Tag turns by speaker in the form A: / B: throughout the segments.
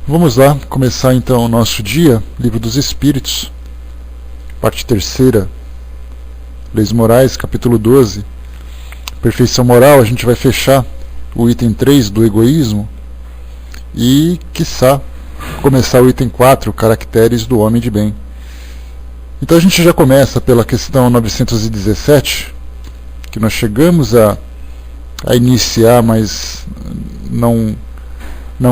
A: Vamos lá, começar então o nosso dia, Livro dos Espíritos, parte 3ª, Leis Morais, capítulo 12, Perfeição Moral. A gente vai fechar o item 3 do egoísmo e, quiçá, começar o item 4, Caracteres do Homem de Bem. Então a gente já começa pela questão 917, que nós chegamos a iniciar, mas não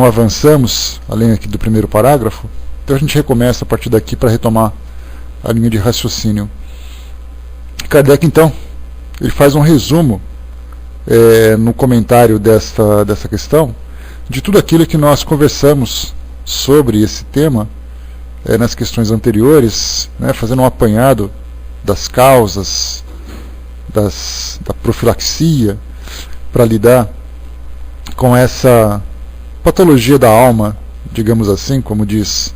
A: avançamos, além aqui do primeiro parágrafo. Então a gente recomeça a partir daqui para retomar a linha de raciocínio. Kardec, então, ele faz um resumo no comentário dessa questão de tudo aquilo que nós conversamos sobre esse tema nas questões anteriores, fazendo um apanhado das causas, da profilaxia, para lidar com essa patologia da alma, digamos assim, como diz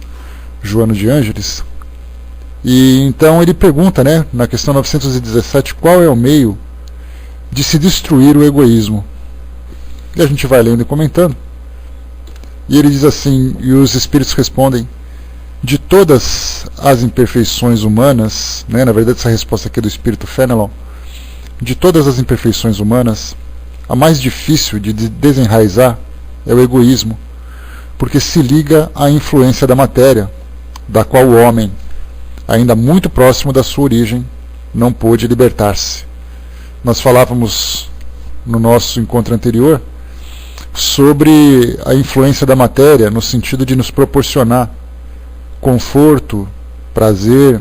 A: Joano de Ângeles. E então ele pergunta, na questão 917, qual é o meio de se destruir o egoísmo. E a gente vai lendo e comentando. E ele diz assim, e os espíritos respondem: de todas as imperfeições humanas, na verdade essa resposta aqui é do espírito Fenelon, de todas as imperfeições humanas, a mais difícil de desenraizar é o egoísmo, porque se liga à influência da matéria, da qual o homem, ainda muito próximo da sua origem, não pôde libertar-se. Nós falávamos no nosso encontro anterior sobre a influência da matéria no sentido de nos proporcionar conforto, prazer,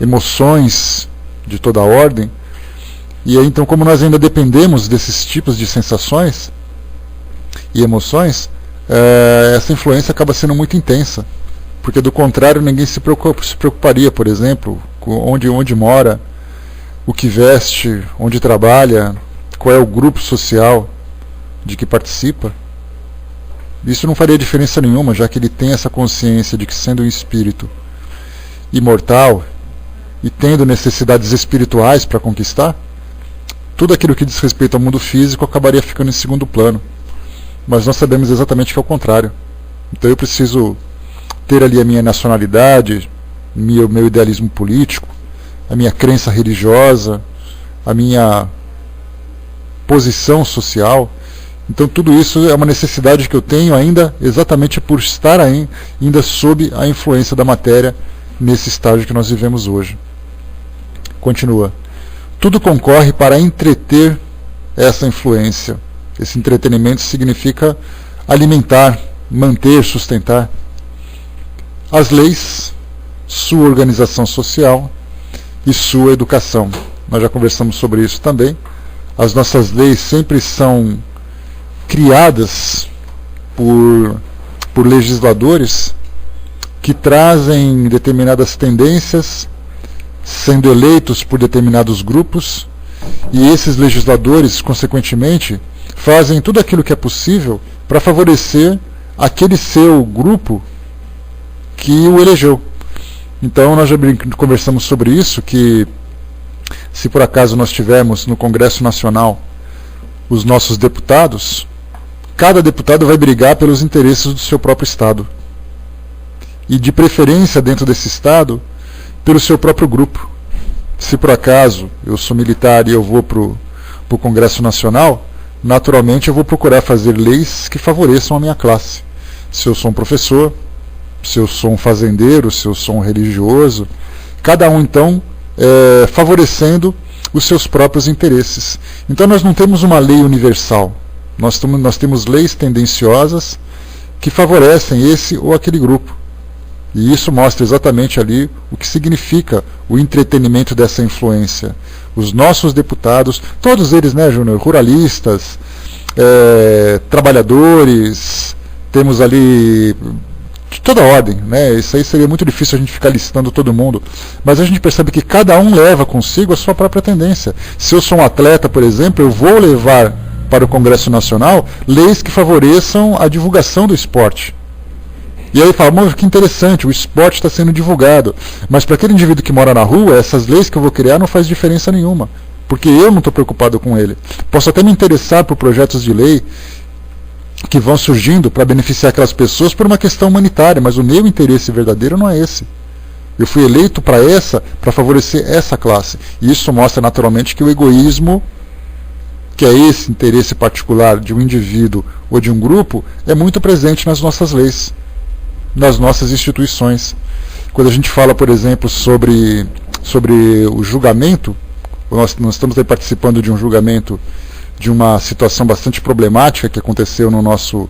A: emoções de toda a ordem. E aí, então, como nós ainda dependemos desses tipos de sensações e emoções, essa influência acaba sendo muito intensa, porque do contrário ninguém se preocuparia, por exemplo, com onde mora, o que veste, onde trabalha, qual é o grupo social de que participa. Isso não faria diferença nenhuma, já que ele tem essa consciência de que, sendo um espírito imortal e tendo necessidades espirituais para conquistar, tudo aquilo que diz respeito ao mundo físico acabaria ficando em segundo plano. Mas nós sabemos exatamente que é o contrário. Então eu preciso ter ali a minha nacionalidade, meu idealismo político, a minha crença religiosa, a minha posição social. Então tudo isso é uma necessidade que eu tenho ainda, exatamente por estar ainda sob a influência da matéria nesse estágio que nós vivemos hoje. Continua. Tudo concorre para entreter essa influência. Esse entretenimento significa alimentar, manter, sustentar. As leis, sua organização social e sua educação. Nós já conversamos sobre isso também. As nossas leis sempre são criadas por legisladores que trazem determinadas tendências, sendo eleitos por determinados grupos, e esses legisladores, consequentemente, fazem tudo aquilo que é possível para favorecer aquele seu grupo que o elegeu. Então nós já conversamos sobre isso, que se por acaso nós tivermos no Congresso Nacional os nossos deputados, cada deputado vai brigar pelos interesses do seu próprio Estado. E de preferência dentro desse Estado, pelo seu próprio grupo. Se por acaso eu sou militar e eu vou para o Congresso Nacional, naturalmente eu vou procurar fazer leis que favoreçam a minha classe. Se eu sou um professor, se eu sou um fazendeiro, se eu sou um religioso, cada um então favorecendo os seus próprios interesses. Então nós não temos uma lei universal, nós temos leis tendenciosas que favorecem esse ou aquele grupo. E isso mostra exatamente ali o que significa o entretenimento dessa influência. Os nossos deputados, todos eles, Júnior, ruralistas, trabalhadores, temos ali de toda ordem, Isso aí seria muito difícil a gente ficar listando todo mundo, mas a gente percebe que cada um leva consigo a sua própria tendência. Se eu sou um atleta, por exemplo, eu vou levar para o Congresso Nacional leis que favoreçam a divulgação do esporte. E aí fala, que interessante, o esporte está sendo divulgado, mas para aquele indivíduo que mora na rua, essas leis que eu vou criar não faz diferença nenhuma, porque eu não estou preocupado com ele. Posso até me interessar por projetos de lei que vão surgindo para beneficiar aquelas pessoas por uma questão humanitária, mas o meu interesse verdadeiro não é esse. Eu fui eleito para favorecer essa classe. E isso mostra naturalmente que o egoísmo, que é esse interesse particular de um indivíduo ou de um grupo, é muito presente nas nossas leis, nas nossas instituições. Quando a gente fala, por exemplo, sobre o julgamento, nós estamos aí participando de um julgamento de uma situação bastante problemática que aconteceu no nosso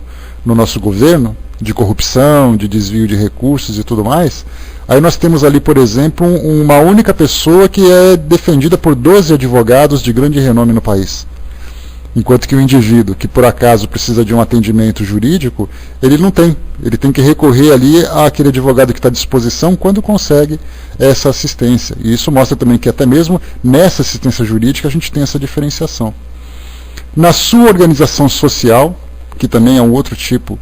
A: governo, de corrupção, de desvio de recursos e tudo mais. Aí nós temos ali, por exemplo, uma única pessoa que é defendida por 12 advogados de grande renome no país. Enquanto que o indivíduo que por acaso precisa de um atendimento jurídico, ele não tem. Ele tem que recorrer ali àquele advogado que está à disposição quando consegue essa assistência. E isso mostra também que até mesmo nessa assistência jurídica a gente tem essa diferenciação. Na sua organização social, que também é um outro tipo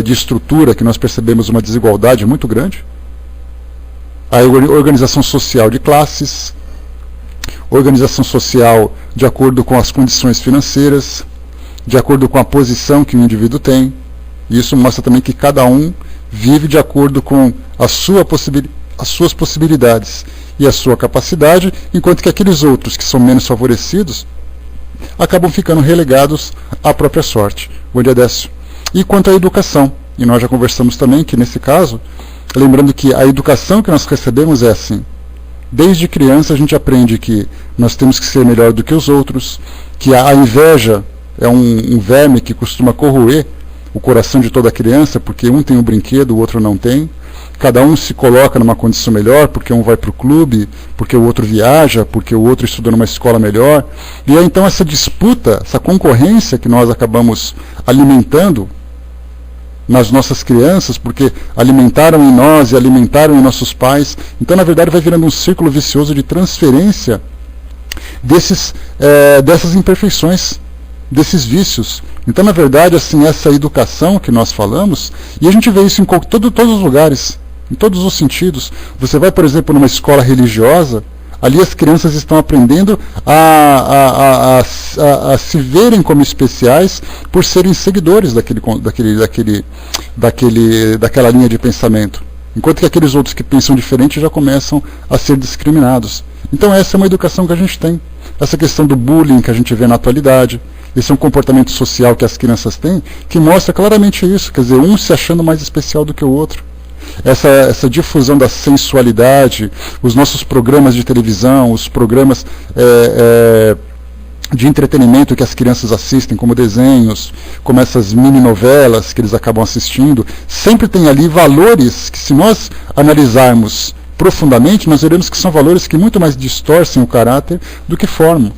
A: de estrutura que nós percebemos uma desigualdade muito grande, a organização social de classes, organização social de acordo com as condições financeiras, de acordo com a posição que o indivíduo tem. E isso mostra também que cada um vive de acordo com as suas possibilidades e a sua capacidade, enquanto que aqueles outros que são menos favorecidos acabam ficando relegados à própria sorte. Bom dia, Décio. E quanto à educação, e nós já conversamos também que nesse caso, lembrando que a educação que nós recebemos é assim. Desde criança a gente aprende que nós temos que ser melhor do que os outros, que a inveja é um verme que costuma corroer o coração de toda criança, porque um tem um brinquedo, o outro não tem. Cada um se coloca numa condição melhor, porque um vai para o clube, porque o outro viaja, porque o outro estuda numa escola melhor. E aí então essa disputa, essa concorrência que nós acabamos alimentando nas nossas crianças, porque alimentaram em nós e alimentaram em nossos pais. Então, na verdade, vai virando um círculo vicioso de transferência dessas imperfeições, desses vícios. Então, na verdade, assim, essa educação que nós falamos, e a gente vê isso em todos os lugares, em todos os sentidos. Você vai, por exemplo, numa escola religiosa, ali as crianças estão aprendendo a se verem como especiais por serem seguidores daquela linha de pensamento. Enquanto que aqueles outros que pensam diferente já começam a ser discriminados. Então essa é uma educação que a gente tem. Essa questão do bullying que a gente vê na atualidade. Esse é um comportamento social que as crianças têm, que mostra claramente isso. Quer dizer, um se achando mais especial do que o outro. Essa difusão da sensualidade, os nossos programas de televisão, os programas de entretenimento que as crianças assistem, como desenhos, como essas mini-novelas que eles acabam assistindo, sempre tem ali valores que, se nós analisarmos profundamente, nós veremos que são valores que muito mais distorcem o caráter do que formam.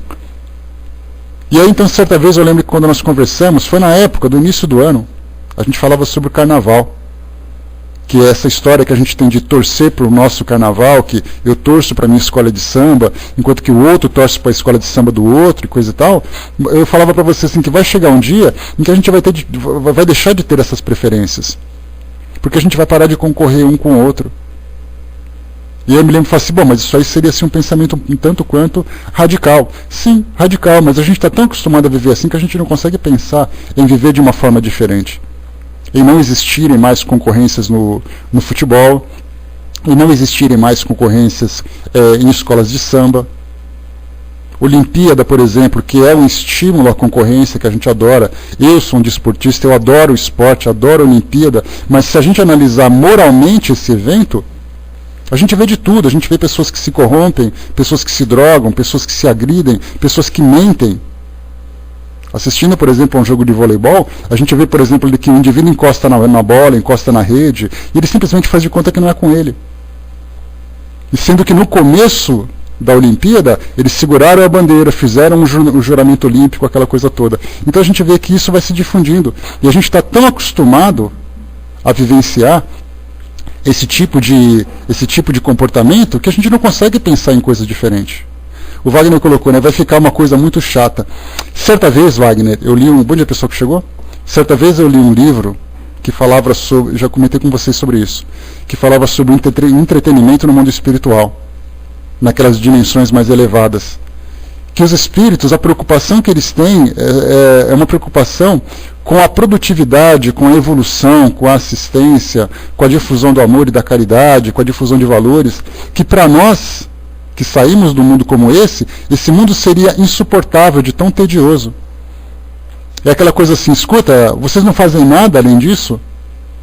A: E aí, então, certa vez eu lembro que quando nós conversamos, foi na época do início do ano, a gente falava sobre o carnaval. Que é essa história que a gente tem de torcer para o nosso carnaval, que eu torço para a minha escola de samba, enquanto que o outro torce para a escola de samba do outro e coisa e tal. Eu falava para você assim, que vai chegar um dia em que a gente vai deixar de ter essas preferências. Porque a gente vai parar de concorrer um com o outro. E eu me lembro e falei assim, bom, mas isso aí seria assim, um pensamento um tanto quanto radical. Sim, radical, mas a gente está tão acostumado a viver assim que a gente não consegue pensar em viver de uma forma diferente. Em não existirem mais concorrências no futebol, em não existirem mais concorrências em escolas de samba. Olimpíada, por exemplo, que é um estímulo à concorrência que a gente adora. Eu sou um desportista, eu adoro o esporte, adoro a Olimpíada, mas se a gente analisar moralmente esse evento, a gente vê de tudo. A gente vê pessoas que se corrompem, pessoas que se drogam, pessoas que se agridem, pessoas que mentem. Assistindo, por exemplo, a um jogo de voleibol, a gente vê, por exemplo, que o indivíduo encosta na bola, encosta na rede, e ele simplesmente faz de conta que não é com ele. E sendo que no começo da Olimpíada, eles seguraram a bandeira, fizeram um juramento olímpico, aquela coisa toda. Então a gente vê que isso vai se difundindo. E a gente está tão acostumado a vivenciar esse tipo de comportamento que a gente não consegue pensar em coisa diferente. O Wagner colocou, né? Vai ficar uma coisa muito chata. Certa vez, Wagner, eu li bom dia, pessoal que chegou? Certa vez eu li um livro que falava sobre, já comentei com vocês sobre isso, que falava sobre entretenimento no mundo espiritual, naquelas dimensões mais elevadas. que os espíritos, a preocupação que eles têm é uma preocupação com a produtividade, com a evolução, com a assistência, com a difusão do amor e da caridade, com a difusão de valores, que para nós, que saímos do mundo como esse mundo seria insuportável, de tão tedioso. É aquela coisa assim, escuta, vocês não fazem nada além disso?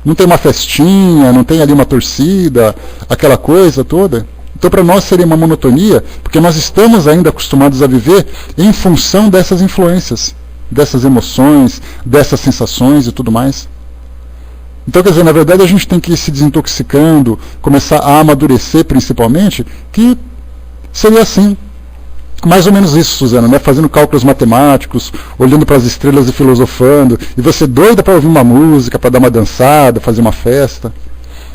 A: Não tem uma festinha, não tem ali uma torcida, aquela coisa toda? Então para nós seria uma monotonia, porque nós estamos ainda acostumados a viver em função dessas influências, dessas emoções, dessas sensações e tudo mais. Então, quer dizer, na verdade a gente tem que ir se desintoxicando, começar a amadurecer principalmente, que seria assim, mais ou menos isso, Suzana, né? Fazendo cálculos matemáticos, olhando para as estrelas e filosofando, e você doida para ouvir uma música, para dar uma dançada, fazer uma festa,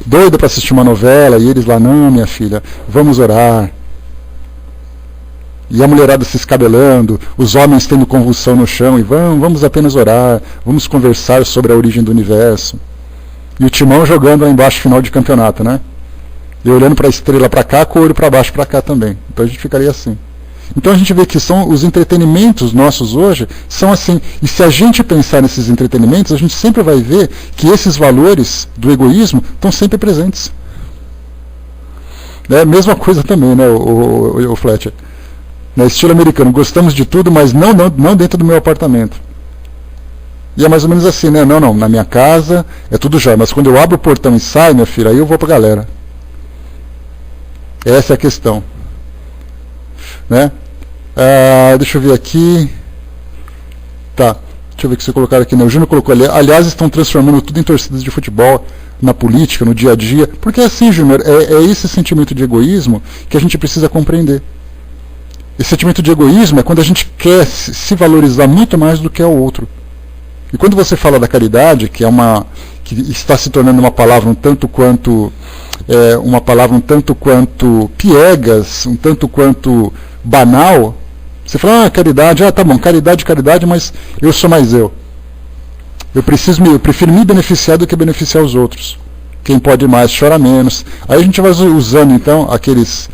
A: doida para assistir uma novela, e eles lá, não, minha filha, vamos orar. E a mulherada se escabelando, os homens tendo convulsão no chão, e vamos apenas orar, vamos conversar sobre a origem do universo. E o Timão jogando lá embaixo, final de campeonato, né? E olhando para a estrela para cá, com o olho para baixo para cá também. Então a gente ficaria assim. Então a gente vê que são os entretenimentos nossos hoje, são assim. E se a gente pensar nesses entretenimentos, a gente sempre vai ver que esses valores do egoísmo estão sempre presentes. Mesma coisa também, né, o Fletcher. Estilo americano, gostamos de tudo, mas não dentro do meu apartamento. E é mais ou menos assim, né? Não, na minha casa é tudo jóia, mas quando eu abro o portão e saio, minha filha, aí eu vou pra galera. Essa é a questão. Né? Deixa eu ver aqui. Tá, deixa eu ver o que você colocaram aqui. Né? O Júnior colocou ali. Aliás, estão transformando tudo em torcidas de futebol, na política, no dia a dia. Porque é assim, Júnior, é esse sentimento de egoísmo que a gente precisa compreender. Esse sentimento de egoísmo é quando a gente quer se valorizar muito mais do que o outro. E quando você fala da caridade, que está se tornando uma palavra um tanto quanto piegas, um tanto quanto banal, você fala, caridade, tá bom, caridade, mas eu sou mais eu. Eu prefiro me beneficiar do que beneficiar os outros. Quem pode mais chora menos. Aí a gente vai usando então aquelas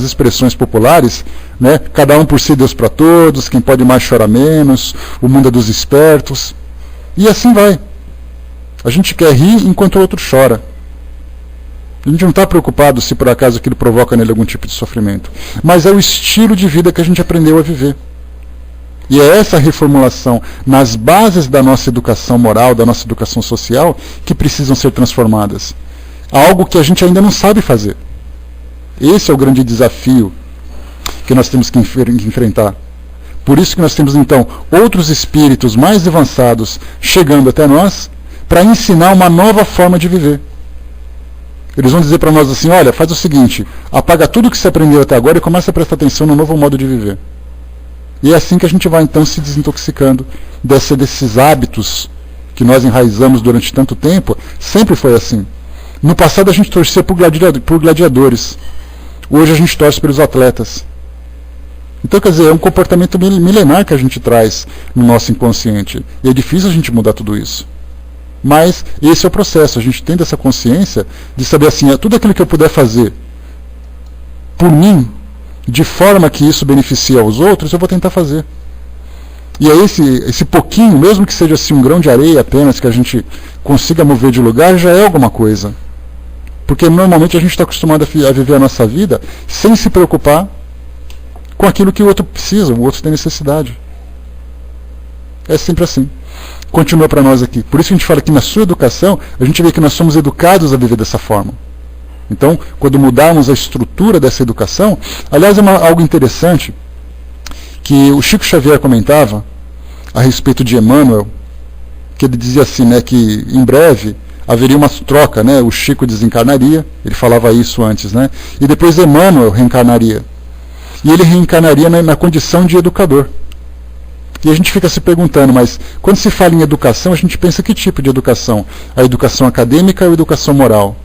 A: expressões populares, né? Cada um por si, Deus para todos, quem pode mais chora menos, o mundo é dos espertos. E assim vai. A gente quer rir enquanto o outro chora. A gente não está preocupado se por acaso aquilo provoca nele algum tipo de sofrimento. Mas é o estilo de vida que a gente aprendeu a viver. E é essa reformulação nas bases da nossa educação moral, da nossa educação social, que precisam ser transformadas. Algo que a gente ainda não sabe fazer. Esse é o grande desafio que nós temos que enfrentar. Por isso que nós temos, então, outros espíritos mais avançados chegando até nós para ensinar uma nova forma de viver. Eles vão dizer para nós assim, olha, faz o seguinte, apaga tudo que você aprendeu até agora e começa a prestar atenção no novo modo de viver. E é assim que a gente vai então se desintoxicando desses hábitos que nós enraizamos durante tanto tempo. Sempre foi assim. No passado a gente torcia por gladiadores. Hoje a gente torce pelos atletas. Então, quer dizer, é um comportamento milenar que a gente traz no nosso inconsciente. E é difícil a gente mudar tudo isso. Mas esse é o processo. A gente tem essa consciência de saber assim, tudo aquilo que eu puder fazer por mim, de forma que isso beneficie aos outros, eu vou tentar fazer. E é esse pouquinho, mesmo que seja assim um grão de areia apenas, que a gente consiga mover de lugar, já é alguma coisa. Porque normalmente a gente está acostumado a viver a nossa vida sem se preocupar com aquilo que o outro precisa, o outro tem necessidade. É sempre assim. Continua para nós aqui. Por isso que a gente fala que na sua educação, a gente vê que nós somos educados a viver dessa forma. Então, quando mudarmos a estrutura dessa educação, aliás, é algo interessante que o Chico Xavier comentava a respeito de Emmanuel, que ele dizia assim, né, que em breve haveria uma troca, né, o Chico desencarnaria, ele falava isso antes, né, e depois Emmanuel reencarnaria. E ele reencarnaria na condição de educador. E a gente fica se perguntando, mas quando se fala em educação, a gente pensa que tipo de educação? A educação acadêmica ou a educação moral?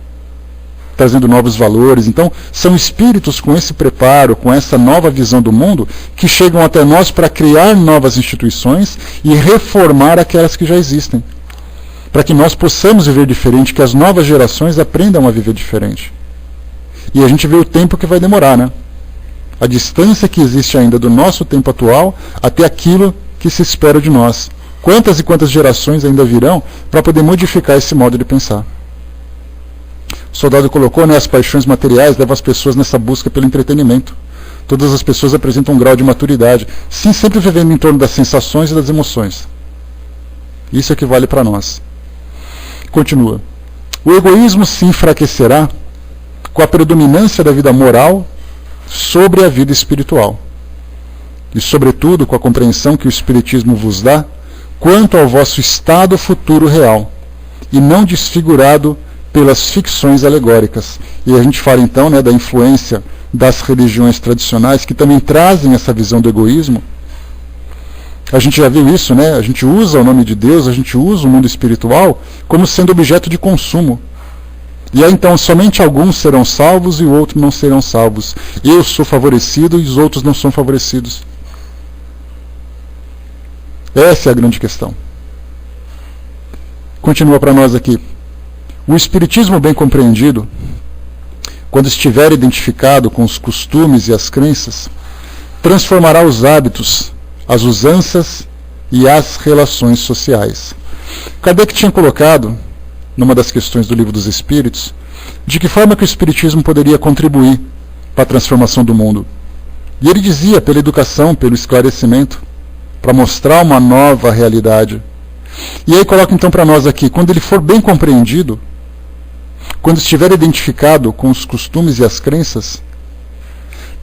A: Trazendo novos valores. Então, são espíritos com esse preparo, com essa nova visão do mundo, que chegam até nós para criar novas instituições e reformar aquelas que já existem. Para que nós possamos viver diferente, que as novas gerações aprendam a viver diferente. E a gente vê o tempo que vai demorar, né? a distância que existe ainda do nosso tempo atual até aquilo que se espera de nós. Quantas e quantas gerações ainda virão para poder modificar esse modo de pensar? O soldado colocou, né, as paixões materiais levam as pessoas nessa busca pelo entretenimento. Todas as pessoas apresentam um grau de maturidade, sim, sempre vivendo em torno das sensações e das emoções. Isso é o que vale para nós. Continua. O egoísmo se enfraquecerá com a predominância da vida moral sobre a vida espiritual. E, sobretudo, com a compreensão que o Espiritismo vos dá quanto ao vosso estado futuro real, e não desfigurado pelas ficções alegóricas. E a gente fala então, né, da influência das religiões tradicionais que também trazem essa visão do egoísmo. A gente já viu isso, né? A gente usa o nome de Deus, a gente usa o mundo espiritual como sendo objeto de consumo. E aí então somente alguns serão salvos e o outro não serão salvos. Eu sou favorecido e os outros não são favorecidos. Essa é a grande questão. Continua para nós aqui. O Espiritismo bem compreendido, quando estiver identificado com os costumes e as crenças, transformará os hábitos, as usanças e as relações sociais. Kardec tinha colocado, numa das questões do Livro dos Espíritos, de que forma que o Espiritismo poderia contribuir para a transformação do mundo. E ele dizia, pela educação, pelo esclarecimento, para mostrar uma nova realidade. E aí coloca então para nós aqui, quando ele for bem compreendido, quando estiver identificado com os costumes e as crenças,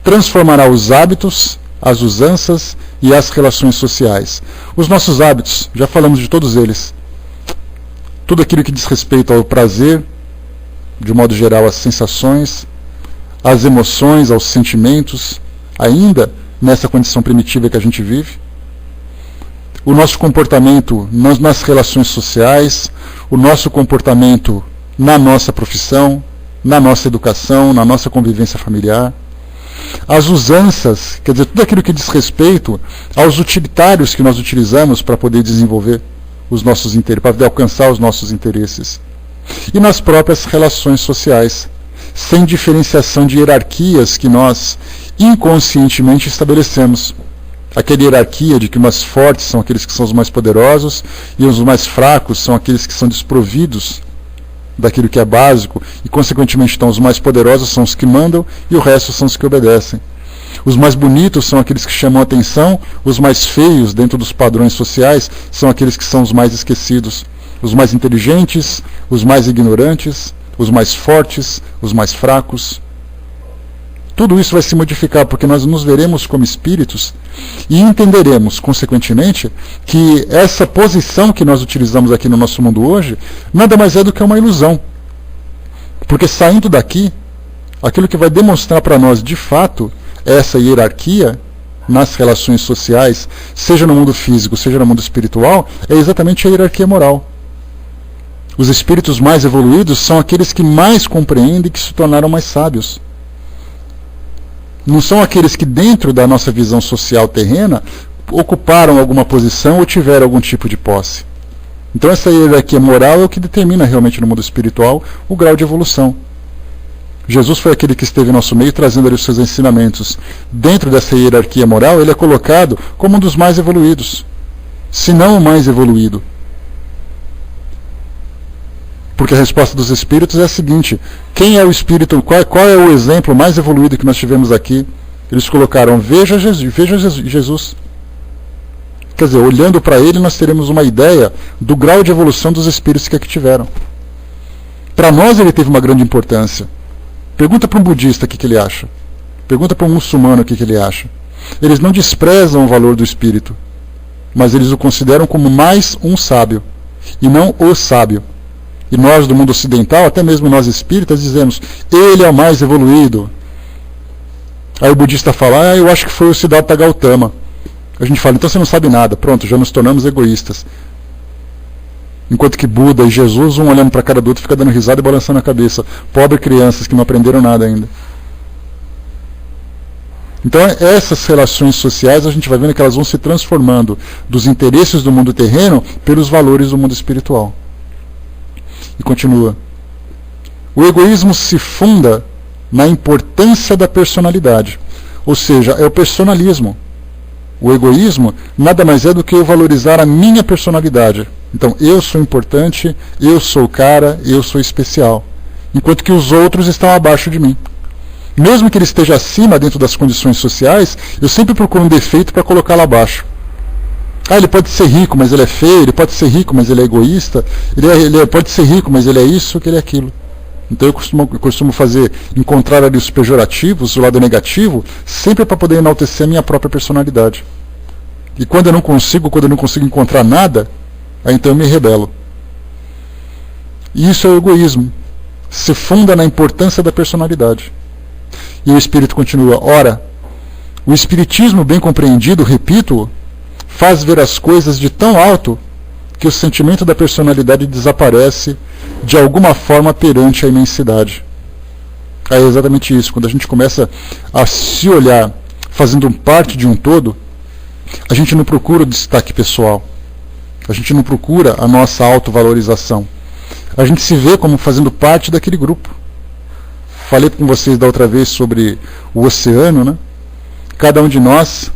A: transformará os hábitos, as usanças e as relações sociais. Os nossos hábitos, já falamos de todos eles. Tudo aquilo que diz respeito ao prazer, de modo geral às sensações, às emoções, aos sentimentos, ainda nessa condição primitiva que a gente vive. O nosso comportamento nas relações sociais, o nosso comportamento na nossa profissão, na nossa educação, na nossa convivência familiar. As usanças, quer dizer, tudo aquilo que diz respeito aos utilitários que nós utilizamos para poder desenvolver os nossos interesses, para poder alcançar os nossos interesses. E nas próprias relações sociais, sem diferenciação de hierarquias que nós inconscientemente estabelecemos. Aquela hierarquia de que os mais fortes são aqueles que são os mais poderosos e os mais fracos são aqueles que são desprovidos daquilo que é básico, e consequentemente então os mais poderosos são os que mandam e o resto são os que obedecem. Os mais bonitos são aqueles que chamam a atenção, os mais feios dentro dos padrões sociais são aqueles que são os mais esquecidos. Os mais inteligentes, os mais ignorantes, os mais fortes, os mais fracos. Tudo isso vai se modificar porque nós nos veremos como espíritos e entenderemos, consequentemente, que essa posição que nós utilizamos aqui no nosso mundo hoje nada mais é do que uma ilusão. Porque saindo daqui, aquilo que vai demonstrar para nós de fato essa hierarquia nas relações sociais, seja no mundo físico, seja no mundo espiritual, é exatamente a hierarquia moral. Os espíritos mais evoluídos são aqueles que mais compreendem e que se tornaram mais sábios. Não são aqueles que dentro da nossa visão social terrena ocuparam alguma posição ou tiveram algum tipo de posse. Então essa hierarquia moral é o que determina realmente no mundo espiritual o grau de evolução. Jesus foi aquele que esteve em nosso meio trazendo ali os seus ensinamentos. Dentro dessa hierarquia moral ele é colocado como um dos mais evoluídos, se não o mais evoluído. Porque a resposta dos espíritos é a seguinte: quem é o espírito, qual é o exemplo mais evoluído que nós tivemos aqui? Eles colocaram, veja Jesus. Quer dizer, olhando para ele nós teremos uma ideia do grau de evolução dos espíritos que aqui tiveram. Para nós ele teve uma grande importância. Pergunta para um budista o que ele acha. Pergunta para um muçulmano o que ele acha. Eles não desprezam o valor do espírito, mas eles o consideram como mais um sábio, e não o sábio. E nós do mundo ocidental, até mesmo nós espíritas, dizemos, ele é o mais evoluído. Aí o budista fala, eu acho que foi o Siddhartha Gautama. A gente fala, então você não sabe nada, pronto, já nos tornamos egoístas. Enquanto que Buda e Jesus, um olhando para a cara do outro, fica dando risada e balançando a cabeça. Pobre crianças que não aprenderam nada ainda. Então essas relações sociais a gente vai vendo que elas vão se transformando dos interesses do mundo terreno pelos valores do mundo espiritual. E continua. O egoísmo se funda na importância da personalidade. Ou seja, é o personalismo. O egoísmo nada mais é do que eu valorizar a minha personalidade. Então, eu sou importante, eu sou o cara, eu sou especial. Enquanto que os outros estão abaixo de mim. Mesmo que ele esteja acima dentro das condições sociais, eu sempre procuro um defeito para colocá-lo abaixo. Ele pode ser rico, mas ele é feio, ele pode ser rico, mas ele é egoísta, ele pode ser rico, mas ele é isso, que ele é aquilo. Então eu costumo encontrar ali os pejorativos, o lado negativo, sempre para poder enaltecer a minha própria personalidade. E quando eu não consigo encontrar nada, aí então eu me rebelo. E isso é o egoísmo. Se funda na importância da personalidade. E o Espírito continua, ora, o Espiritismo bem compreendido, repito, faz ver as coisas de tão alto que o sentimento da personalidade desaparece de alguma forma perante a imensidade. É exatamente isso. Quando a gente começa a se olhar fazendo parte de um todo, a gente não procura o destaque pessoal. A gente não procura a nossa autovalorização. A gente se vê como fazendo parte daquele grupo. Falei com vocês da outra vez sobre o oceano, né? Cada um de nós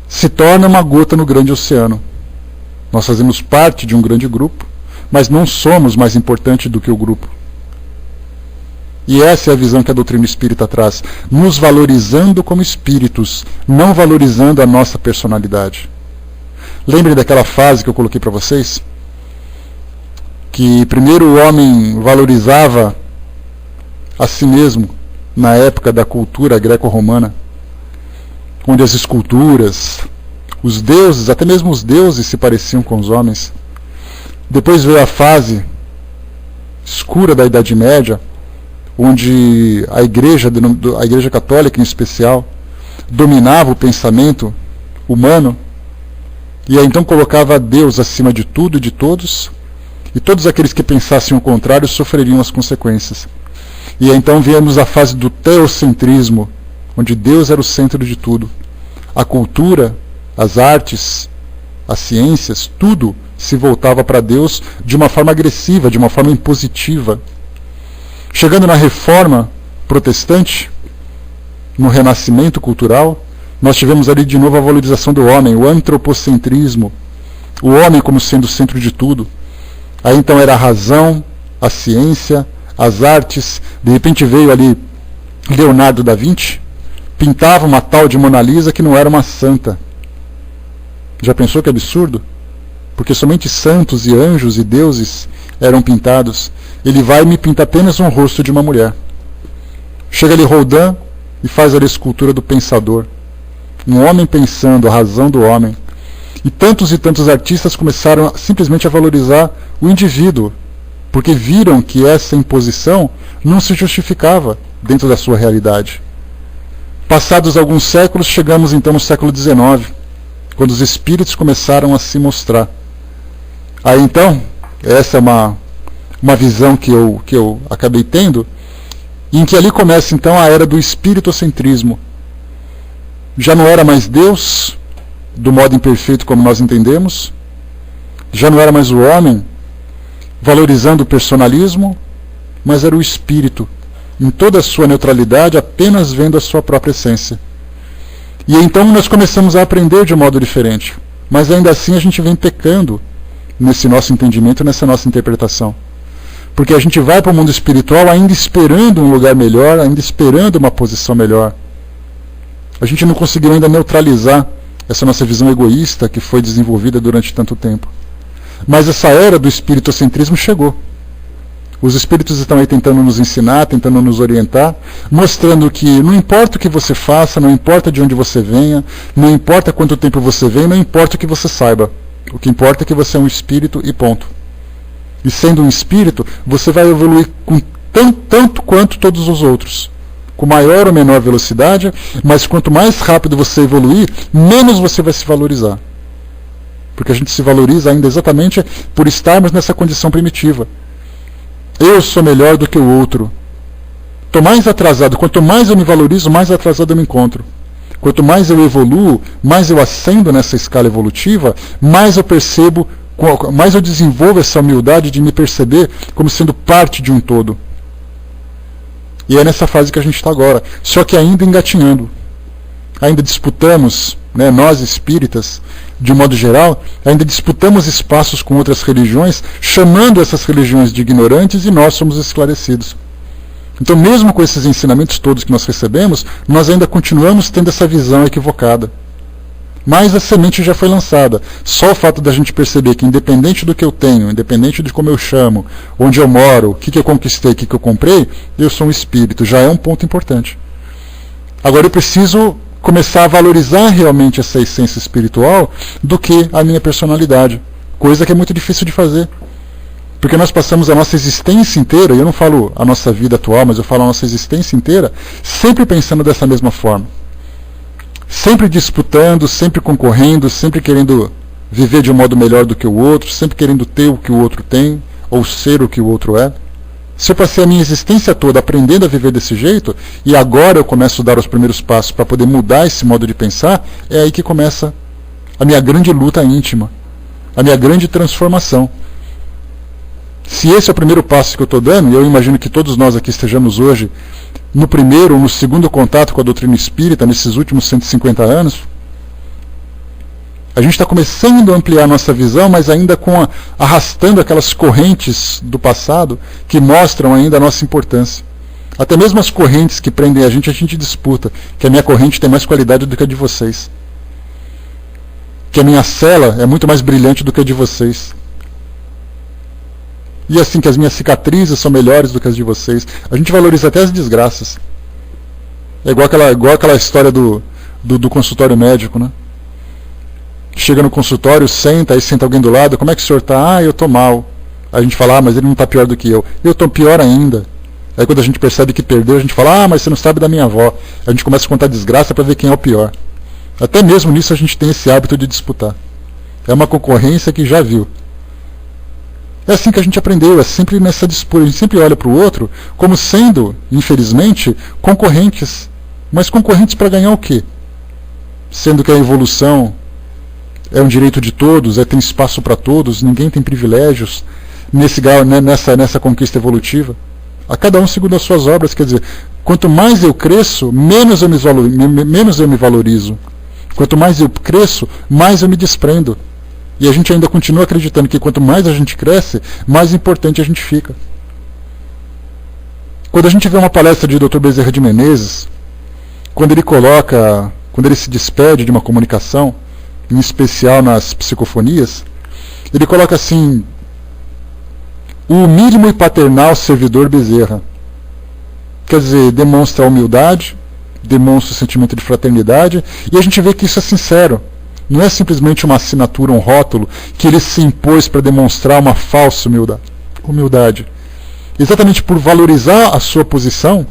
A: se torna uma gota no grande oceano. Nós fazemos parte de um grande grupo, mas não somos mais importantes do que o grupo. E essa é a visão que a doutrina espírita traz, nos valorizando como espíritos, não valorizando a nossa personalidade. Lembre daquela frase que eu coloquei para vocês? Que primeiro o homem valorizava a si mesmo na época da cultura greco-romana, onde as esculturas, os deuses, até mesmo os deuses se pareciam com os homens. Depois veio a fase escura da Idade Média, onde a Igreja Católica em especial, dominava o pensamento humano, e aí então colocava Deus acima de tudo e de todos, e todos aqueles que pensassem o contrário sofreriam as consequências. E aí então viemos a fase do teocentrismo, onde Deus era o centro de tudo. A cultura, as artes, as ciências, tudo se voltava para Deus de uma forma agressiva, de uma forma impositiva. Chegando na Reforma Protestante, no Renascimento cultural, nós tivemos ali de novo a valorização do homem, o antropocentrismo, o homem como sendo o centro de tudo. Aí então era a razão, a ciência, as artes. De repente veio ali Leonardo da Vinci, pintava uma tal de Mona Lisa que não era uma santa. Já pensou que absurdo? Porque somente santos e anjos e deuses eram pintados. Ele vai e me pinta apenas um rosto de uma mulher. Chega ali Rodin e faz ali a escultura do pensador. Um homem pensando, a razão do homem. E tantos artistas começaram simplesmente a valorizar o indivíduo, porque viram que essa imposição não se justificava dentro da sua realidade. Passados alguns séculos, chegamos então no século XIX, quando os espíritos começaram a se mostrar. Aí então, essa é uma visão que eu acabei tendo, em que ali começa então a era do espiritocentrismo. Já não era mais Deus, do modo imperfeito como nós entendemos, já não era mais o homem, valorizando o personalismo, mas era o espírito, em toda a sua neutralidade, apenas vendo a sua própria essência. E então nós começamos a aprender de um modo diferente, mas ainda assim a gente vem pecando nesse nosso entendimento, nessa nossa interpretação. Porque a gente vai para o mundo espiritual ainda esperando um lugar melhor, ainda esperando uma posição melhor. A gente não conseguiu ainda neutralizar essa nossa visão egoísta que foi desenvolvida durante tanto tempo. Mas essa era do espiritocentrismo chegou. Os espíritos estão aí tentando nos ensinar, tentando nos orientar, mostrando que não importa o que você faça, não importa de onde você venha, não importa quanto tempo você vem, não importa o que você saiba. O que importa é que você é um espírito e ponto. E sendo um espírito, você vai evoluir com tanto quanto todos os outros. Com maior ou menor velocidade, mas quanto mais rápido você evoluir, menos você vai se valorizar. Porque a gente se valoriza ainda exatamente por estarmos nessa condição primitiva. Eu sou melhor do que o outro. Estou mais atrasado. Quanto mais eu me valorizo, mais atrasado eu me encontro. Quanto mais eu evoluo, mais eu ascendo nessa escala evolutiva, mais eu percebo, mais eu desenvolvo essa humildade de me perceber como sendo parte de um todo. E é nessa fase que a gente está agora, só que ainda engatinhando. ainda disputamos, né, nós espíritas, de um modo geral, ainda disputamos espaços com outras religiões, chamando essas religiões de ignorantes, e nós somos esclarecidos. Então, mesmo com esses ensinamentos todos que nós recebemos, nós ainda continuamos tendo essa visão equivocada. Mas a semente já foi lançada. Só o fato da gente perceber que, independente do que eu tenho, independente de como eu chamo, onde eu moro, o que eu conquistei, o que eu comprei, eu sou um espírito. Já é um ponto importante. Agora eu preciso começar a valorizar realmente essa essência espiritual do que a minha personalidade. Coisa que é muito difícil de fazer. Porque nós passamos a nossa existência inteira, e eu não falo a nossa vida atual, mas eu falo a nossa existência inteira, sempre pensando dessa mesma forma. Sempre disputando, sempre concorrendo, sempre querendo viver de um modo melhor do que o outro, sempre querendo ter o que o outro tem, ou ser o que o outro é. Se eu passei a minha existência toda aprendendo a viver desse jeito, e agora eu começo a dar os primeiros passos para poder mudar esse modo de pensar, é aí que começa a minha grande luta íntima, a minha grande transformação. Se esse é o primeiro passo que eu estou dando, e eu imagino que todos nós aqui estejamos hoje no primeiro ou no segundo contato com a doutrina espírita, nesses últimos 150 anos, a gente está começando a ampliar a nossa visão, mas ainda arrastando aquelas correntes do passado que mostram ainda a nossa importância. Até mesmo as correntes que prendem a gente disputa, que a minha corrente tem mais qualidade do que a de vocês. Que a minha cela é muito mais brilhante do que a de vocês. E assim, que as minhas cicatrizes são melhores do que as de vocês. A gente valoriza até as desgraças. É igual aquela história do consultório médico, né? Chega no consultório, senta, aí senta alguém do lado. Como é que o senhor está? Ah, eu estou mal. Aí a gente fala, mas ele não está pior do que eu. Eu estou pior ainda. Aí quando a gente percebe que perdeu, a gente fala, mas você não sabe da minha avó. A gente começa a contar desgraça para ver quem é o pior. Até mesmo nisso a gente tem esse hábito de disputar. É uma concorrência que já viu. É assim que a gente aprendeu, é sempre nessa disputa. A gente sempre olha para o outro como sendo, infelizmente, concorrentes. Mas concorrentes para ganhar o quê? Sendo que a evolução é um direito de todos, tem espaço para todos, ninguém tem privilégios nessa conquista evolutiva. A cada um segundo as suas obras, quer dizer, quanto mais eu cresço, menos eu me valorizo. Quanto mais eu cresço, mais eu me desprendo. E a gente ainda continua acreditando que quanto mais a gente cresce, mais importante a gente fica. Quando a gente vê uma palestra de Dr. Bezerra de Menezes, quando ele se despede de uma comunicação, em especial nas psicofonias, ele coloca assim, o mínimo e paternal servidor Bezerra. Quer dizer, demonstra a humildade, demonstra o sentimento de fraternidade, e a gente vê que isso é sincero. Não é simplesmente uma assinatura, um rótulo, que ele se impôs para demonstrar uma falsa humildade. Exatamente por valorizar a sua posição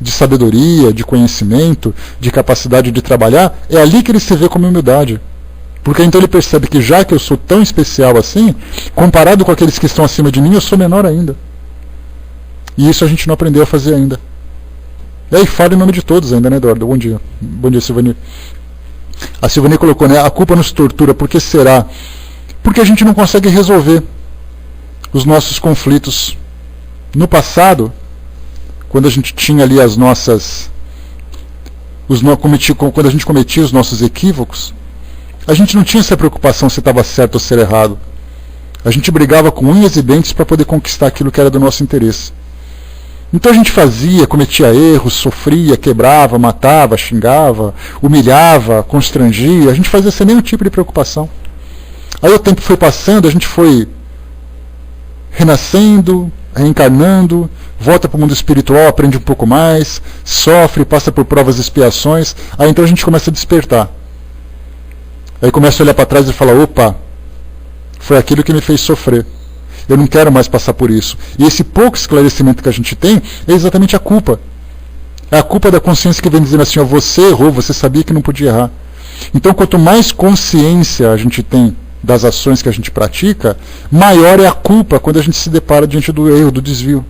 A: de sabedoria, de conhecimento, de capacidade de trabalhar, é ali que ele se vê como humildade. Porque então ele percebe que já que eu sou tão especial assim, comparado com aqueles que estão acima de mim, eu sou menor ainda. E isso a gente não aprendeu a fazer ainda. E aí fala em nome de todos ainda, né, Eduardo? Bom dia. Bom dia, Silvani. A Silvani colocou, né? A culpa nos tortura. Por que será? Porque a gente não consegue resolver os nossos conflitos. No passado, quando a gente tinha ali quando a gente cometia os nossos equívocos, a gente não tinha essa preocupação se estava certo ou se era errado. A gente brigava com unhas e dentes para poder conquistar aquilo que era do nosso interesse. Então a gente cometia erros, sofria, quebrava, matava, xingava, humilhava, constrangia. A gente fazia sem nenhum tipo de preocupação. Aí o tempo foi passando, a gente foi renascendo, reencarnando, volta para o mundo espiritual, aprende um pouco mais, sofre, passa por provas e expiações. Aí então a gente começa a despertar. Aí começa a olhar para trás e falar, opa, foi aquilo que me fez sofrer. Eu não quero mais passar por isso. E esse pouco esclarecimento que a gente tem é exatamente a culpa. É a culpa da consciência que vem dizendo assim, você errou, você sabia que não podia errar. Então, quanto mais consciência a gente tem das ações que a gente pratica, maior é a culpa quando a gente se depara diante do erro, do desvio.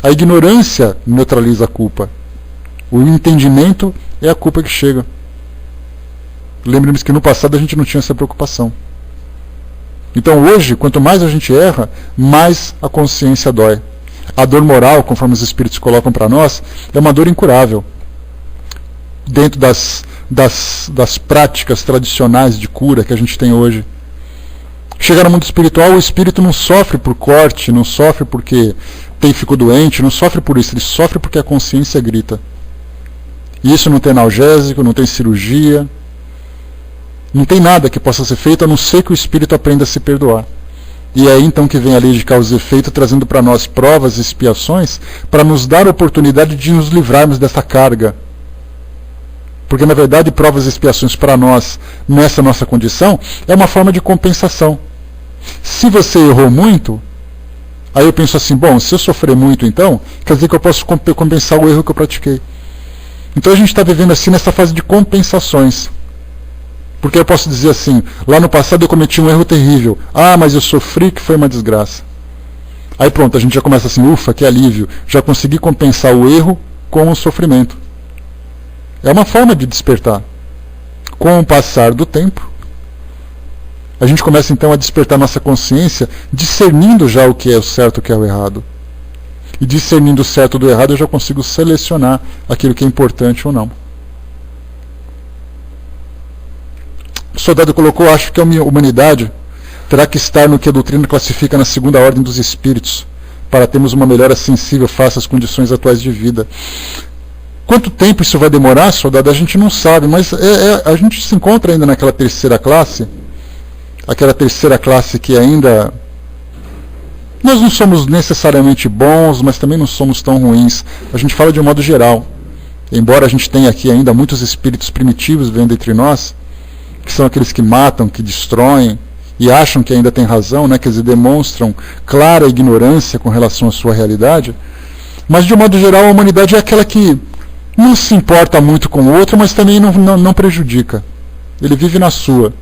A: A ignorância neutraliza a culpa. O entendimento é a culpa que chega. Lembremos que no passado a gente não tinha essa preocupação. Então hoje, quanto mais a gente erra, mais a consciência dói. A dor moral, conforme os espíritos colocam para nós, é uma dor incurável. dentro das práticas tradicionais de cura que a gente tem hoje. Chegar no mundo espiritual, o espírito não sofre por corte, não sofre porque ficou doente, não sofre por isso, ele sofre porque a consciência grita. E isso não tem analgésico, não tem cirurgia, não tem nada que possa ser feito a não ser que o espírito aprenda a se perdoar. E é aí então que vem a lei de causa e efeito, trazendo para nós provas e expiações para nos dar a oportunidade de nos livrarmos dessa carga. Porque na verdade provas e expiações para nós, nessa nossa condição, é uma forma de compensação. Se você errou muito, aí eu penso assim, bom, se eu sofrer muito então, quer dizer que eu posso compensar o erro que eu pratiquei. Então a gente está vivendo assim nessa fase de compensações. Porque eu posso dizer assim, lá no passado eu cometi um erro terrível. Ah, mas eu sofri que foi uma desgraça. Aí pronto, a gente já começa assim, ufa, que alívio. Já consegui compensar o erro com o sofrimento. É uma forma de despertar. Com o passar do tempo, a gente começa então a despertar nossa consciência, discernindo já o que é o certo e o que é o errado. E discernindo o certo do errado, eu já consigo selecionar aquilo que é importante ou não. O soldado colocou, acho que a humanidade terá que estar no que a doutrina classifica na segunda ordem dos espíritos, para termos uma melhora sensível face às condições atuais de vida. Quanto tempo isso vai demorar, soldado, a gente não sabe, mas a gente se encontra ainda naquela terceira classe, aquela terceira classe que ainda... Nós não somos necessariamente bons, mas também não somos tão ruins. A gente fala de um modo geral. Embora a gente tenha aqui ainda muitos espíritos primitivos vivendo entre nós, que são aqueles que matam, que destroem, e acham que ainda tem razão, né? Quer dizer, demonstram clara ignorância com relação à sua realidade. Mas de um modo geral a humanidade é aquela que não se importa muito com o outro, mas também não prejudica. Ele vive na sua.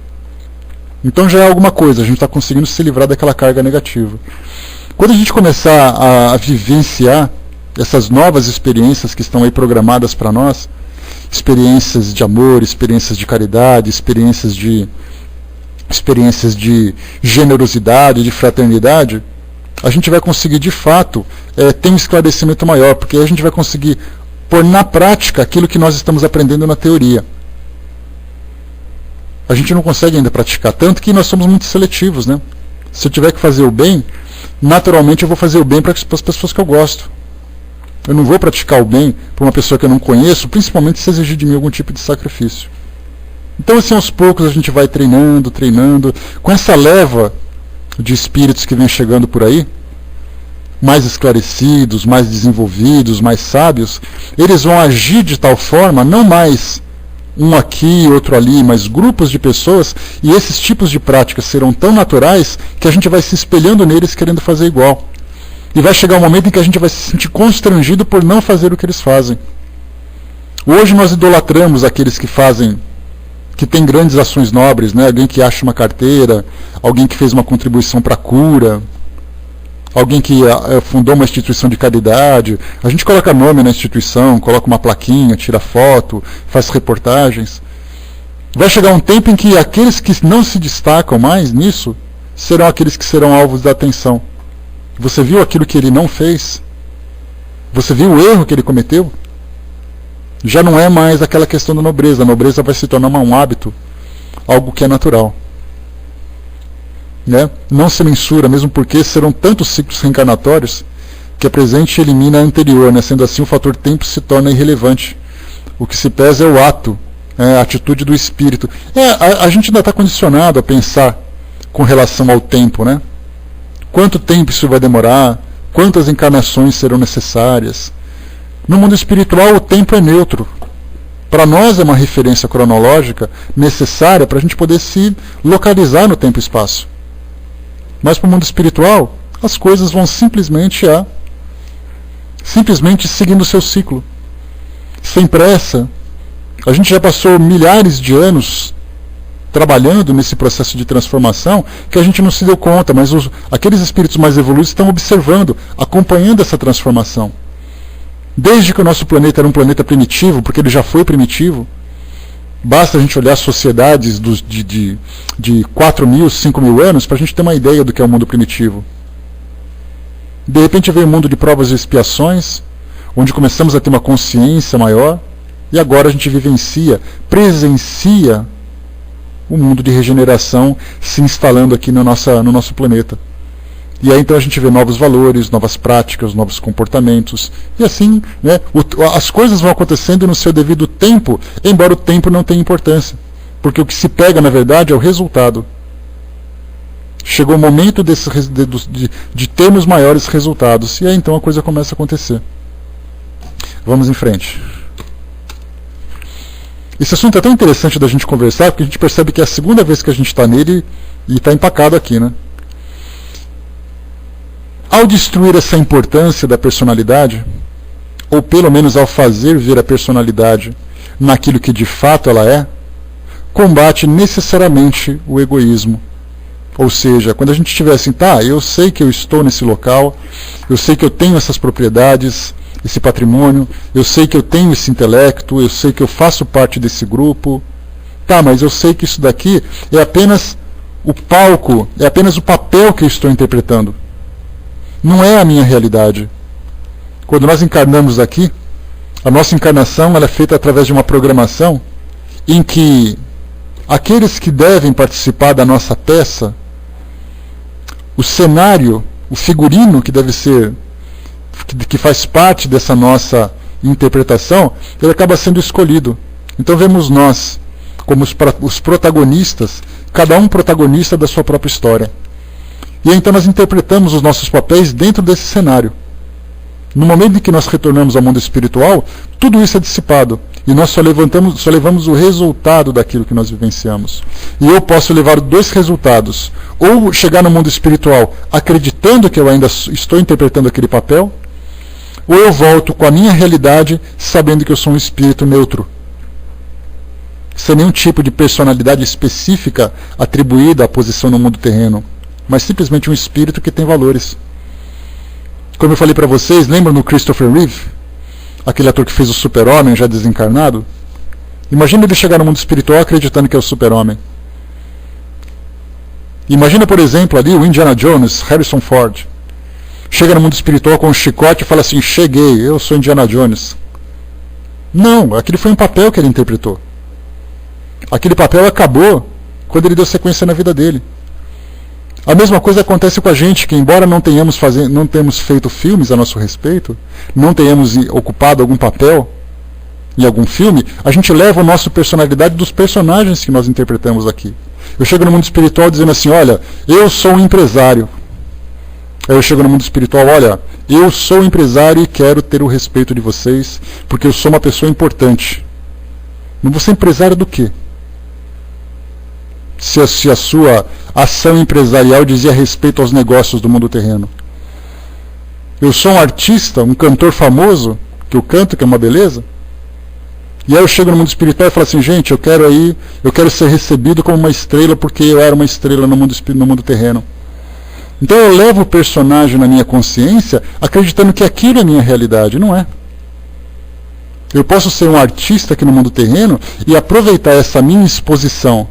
A: Então já é alguma coisa, a gente está conseguindo se livrar daquela carga negativa. Quando a gente começar a vivenciar essas novas experiências que estão aí programadas para nós, experiências de amor, experiências de caridade, experiências de generosidade, de fraternidade, a gente vai conseguir de fato ter um esclarecimento maior, porque a gente vai conseguir pôr na prática aquilo que nós estamos aprendendo na teoria. A gente não consegue ainda praticar, tanto que nós somos muito seletivos, né? Se eu tiver que fazer o bem, naturalmente eu vou fazer o bem para as pessoas que eu gosto. Eu não vou praticar o bem para uma pessoa que eu não conheço, principalmente se exigir de mim algum tipo de sacrifício. Então assim, aos poucos a gente vai treinando, com essa leva de espíritos que vem chegando por aí, mais esclarecidos, mais desenvolvidos, mais sábios, eles vão agir de tal forma, não mais um aqui, outro ali, mas grupos de pessoas, e esses tipos de práticas serão tão naturais que a gente vai se espelhando neles querendo fazer igual. E vai chegar um momento em que a gente vai se sentir constrangido por não fazer o que eles fazem. Hoje nós idolatramos aqueles que fazem, que têm grandes ações nobres, né? Alguém que acha uma carteira, alguém que fez uma contribuição para a cura, alguém que fundou uma instituição de caridade. A gente coloca nome na instituição, coloca uma plaquinha, tira foto, faz reportagens. Vai chegar um tempo em que aqueles que não se destacam mais nisso serão aqueles que serão alvos da atenção. Você viu aquilo que ele não fez? Você viu o erro que ele cometeu? Já não é mais aquela questão da nobreza. A nobreza vai se tornar um hábito, algo que é natural. Né? Não se mensura, mesmo porque serão tantos ciclos reencarnatórios que a presente elimina a anterior, né? Sendo assim o fator tempo se torna irrelevante. O que se pesa é o ato, a atitude do espírito. A gente ainda está condicionado a pensar com relação ao tempo, né? Quanto tempo isso vai demorar? Quantas encarnações serão necessárias? No mundo espiritual o tempo é neutro. Para nós é uma referência cronológica necessária para a gente poder se localizar no tempo e espaço. Mas para o mundo espiritual, as coisas vão simplesmente seguindo o seu ciclo. Sem pressa. A gente já passou milhares de anos trabalhando nesse processo de transformação que a gente não se deu conta, mas aqueles espíritos mais evoluídos estão observando, acompanhando essa transformação. Desde que o nosso planeta era um planeta primitivo, porque ele já foi primitivo, basta a gente olhar sociedades de 4.000, 5.000 anos para a gente ter uma ideia do que é o mundo primitivo. De repente veio um mundo de provas e expiações, onde começamos a ter uma consciência maior, E agora a gente vivencia, presencia o mundo de regeneração se instalando aqui no nosso planeta. E aí então a gente vê novos valores, novas práticas, novos comportamentos. E assim, né, as coisas vão acontecendo no seu devido tempo, embora o tempo não tenha importância. Porque o que se pega, na verdade, é o resultado. Chegou o momento de termos maiores resultados. E aí então a coisa começa a acontecer. Vamos em frente. Esse assunto é tão interessante da gente conversar, porque a gente percebe que é a segunda vez que a gente está nele e está empacado aqui, né? Ao destruir essa importância da personalidade, ou pelo menos ao fazer ver a personalidade naquilo que de fato ela é, combate necessariamente o egoísmo. Ou seja, quando a gente estiver assim, tá, eu sei que eu estou nesse local, eu sei que eu tenho essas propriedades, esse patrimônio, eu sei que eu tenho esse intelecto, eu sei que eu faço parte desse grupo, tá, mas eu sei que isso daqui é apenas o palco, é apenas o papel que eu estou interpretando. Não é a minha realidade. Quando nós encarnamos aqui, a nossa encarnação ela é feita através de uma programação em que aqueles que devem participar da nossa peça, o cenário, o figurino que deve ser, que faz parte dessa nossa interpretação, ele acaba sendo escolhido. Então vemos nós como os protagonistas, cada um protagonista da sua própria história. E aí, então nós interpretamos os nossos papéis dentro desse cenário. No momento em que nós retornamos ao mundo espiritual, tudo isso é dissipado. E nós só levamos o resultado daquilo que nós vivenciamos. E eu posso levar dois resultados. Ou chegar no mundo espiritual acreditando que eu ainda estou interpretando aquele papel, ou eu volto com a minha realidade sabendo que eu sou um espírito neutro. Sem nenhum tipo de personalidade específica atribuída à posição no mundo terreno, mas simplesmente um espírito que tem valores. Como eu falei para vocês, lembram do Christopher Reeve? Aquele ator que fez o Super-Homem, já desencarnado? Imagina ele chegar no mundo espiritual acreditando que é o Super-Homem. Imagina, por exemplo, ali o Indiana Jones, Harrison Ford. Chega no mundo espiritual com um chicote e fala assim, cheguei, eu sou Indiana Jones. Não, aquele foi um papel que ele interpretou. Aquele papel acabou quando ele deu sequência na vida dele. A mesma coisa acontece com a gente, que embora não tenhamos feito filmes a nosso respeito, não tenhamos ocupado algum papel em algum filme, a gente leva a nossa personalidade dos personagens que nós interpretamos aqui. Eu chego no mundo espiritual dizendo assim, olha, eu sou um empresário. Aí eu chego no mundo espiritual, olha, eu sou um empresário e quero ter o respeito de vocês, porque eu sou uma pessoa importante. Mas você é empresário do quê? Se a sua ação empresarial dizia respeito aos negócios do mundo terreno. Eu sou um artista, um cantor famoso, que eu canto, que é uma beleza. E aí eu chego no mundo espiritual e falo assim, gente, eu quero ser recebido como uma estrela porque eu era uma estrela no mundo terreno. Então eu levo o personagem na minha consciência acreditando que aquilo é a minha realidade, não é. Eu posso ser um artista aqui no mundo terreno e aproveitar essa minha exposição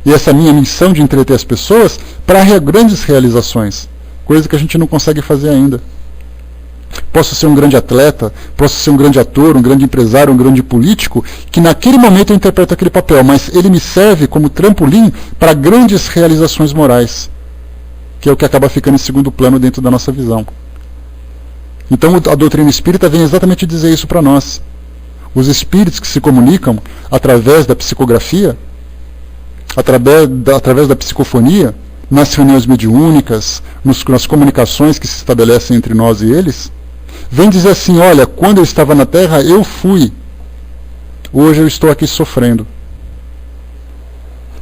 A: e essa minha missão de entreter as pessoas para grandes realizações, coisa que a gente não consegue fazer ainda. Posso ser um grande atleta, posso ser um grande ator, um grande empresário, um grande político, que naquele momento eu interpreto aquele papel, mas ele me serve como trampolim para grandes realizações morais, que é o que acaba ficando em segundo plano dentro da nossa visão. Então a doutrina espírita vem exatamente dizer isso para nós. Os espíritos que se comunicam através da psicografia, através da psicofonia, nas reuniões mediúnicas, nas comunicações que se estabelecem entre nós e eles, vem dizer assim, olha, quando eu estava na Terra, eu fui. Hoje eu estou aqui sofrendo.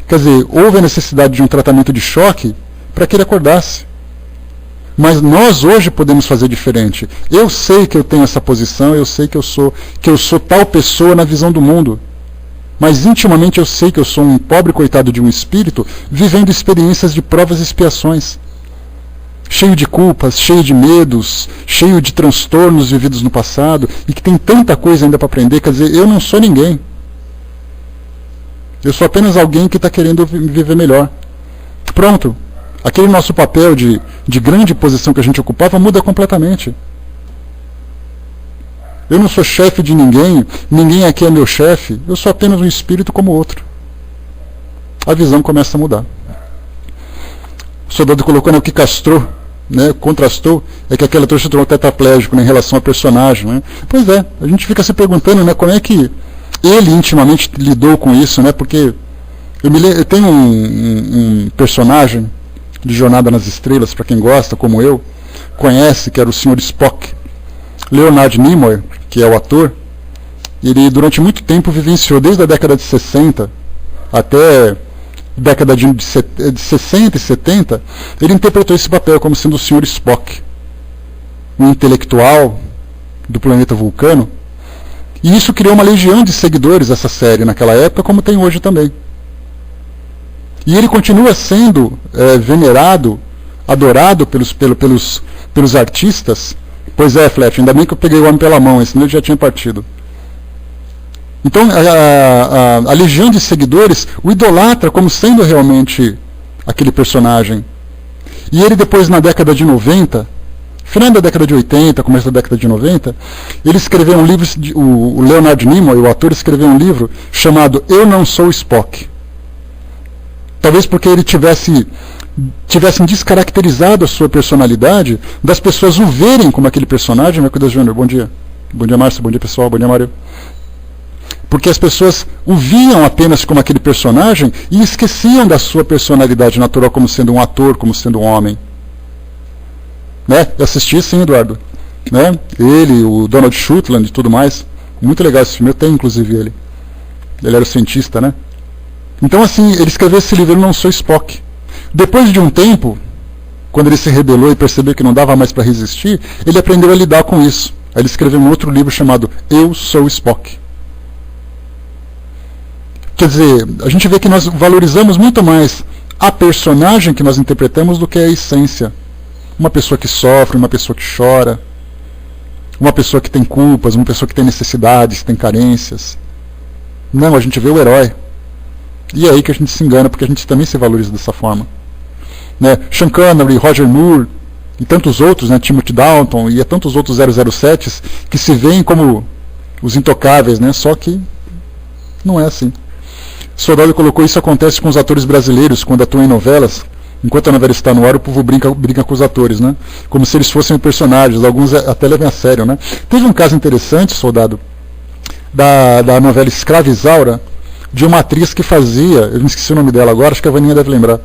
A: Quer dizer, houve a necessidade de um tratamento de choque para que ele acordasse. Mas nós hoje podemos fazer diferente. Eu sei que eu tenho essa posição, eu sei que eu sou tal pessoa na visão do mundo. Mas intimamente eu sei que eu sou um pobre coitado de um espírito vivendo experiências de provas e expiações. Cheio de culpas, cheio de medos, cheio de transtornos vividos no passado e que tem tanta coisa ainda para aprender. Quer dizer, eu não sou ninguém. Eu sou apenas alguém que está querendo viver melhor. Pronto. Aquele nosso papel de grande posição que a gente ocupava muda completamente. Eu não sou chefe de ninguém, ninguém aqui é meu chefe, eu sou apenas um espírito como outro. A visão começa a mudar. O soldado colocou, né, o que castrou, né, contrastou, é que aquele ator se tornou tetraplégico, né, em relação ao personagem. Né? Pois é, a gente fica se perguntando, né, como é que ele intimamente lidou com isso, né, porque eu tenho um personagem de Jornada nas Estrelas, para quem gosta, como eu, conhece, que era o Sr. Spock. Leonard Nimoy, que é o ator, ele durante muito tempo vivenciou, desde a década de 60 até década de 60 e 70, ele interpretou esse papel como sendo o Sr. Spock, um intelectual do planeta Vulcano, e isso criou uma legião de seguidores dessa série naquela época, como tem hoje também. E ele continua sendo venerado, adorado pelos artistas. Pois é, Flash, ainda bem que eu peguei o homem pela mão, senão ele já tinha partido. Então, a legião de seguidores o idolatra como sendo realmente aquele personagem. E ele depois, na década de 90, final da década de 80, começo da década de 90, ele escreveu um livro, o Leonard Nimoy, o ator, escreveu um livro chamado Eu Não Sou Spock. Talvez porque ele tivessem descaracterizado a sua personalidade, das pessoas o verem como aquele personagem. Meu Deus, Júnior, bom dia. Bom dia, Márcio, bom dia, pessoal, bom dia, Mário. Porque as pessoas o viam apenas como aquele personagem e esqueciam da sua personalidade natural como sendo um ator, como sendo um homem. Né? Eu assisti, sim, Eduardo. Né? Ele, o Donald Sutherland e tudo mais. Muito legal esse filme, eu tenho inclusive ele. Ele era o cientista, né? Então, assim, ele escreveu esse livro, Eu Não Sou Spock. Depois de um tempo, quando ele se rebelou e percebeu que não dava mais para resistir, ele aprendeu a lidar com isso. Aí ele escreveu um outro livro chamado Eu Sou Spock. Quer dizer, a gente vê que nós valorizamos muito mais a personagem que nós interpretamos do que a essência. Uma pessoa que sofre, uma pessoa que chora, uma pessoa que tem culpas, uma pessoa que tem necessidades, tem carências. Não, a gente vê o herói. E é aí que a gente se engana, porque a gente também se valoriza dessa forma. Né? Sean Connery, Roger Moore e tantos outros, né? Timothy Dalton e tantos outros 007s que se veem como os intocáveis, né? Só que não é assim. Soldado colocou, isso acontece com os atores brasileiros quando atuam em novelas. Enquanto a novela está no ar, o povo brinca com os atores, né? Como se eles fossem personagens, alguns até levem a sério, né? Teve um caso interessante, Soldado, da novela Escrava Isaura, de uma atriz que fazia, eu não esqueci o nome dela agora, acho que a Vaninha deve lembrar.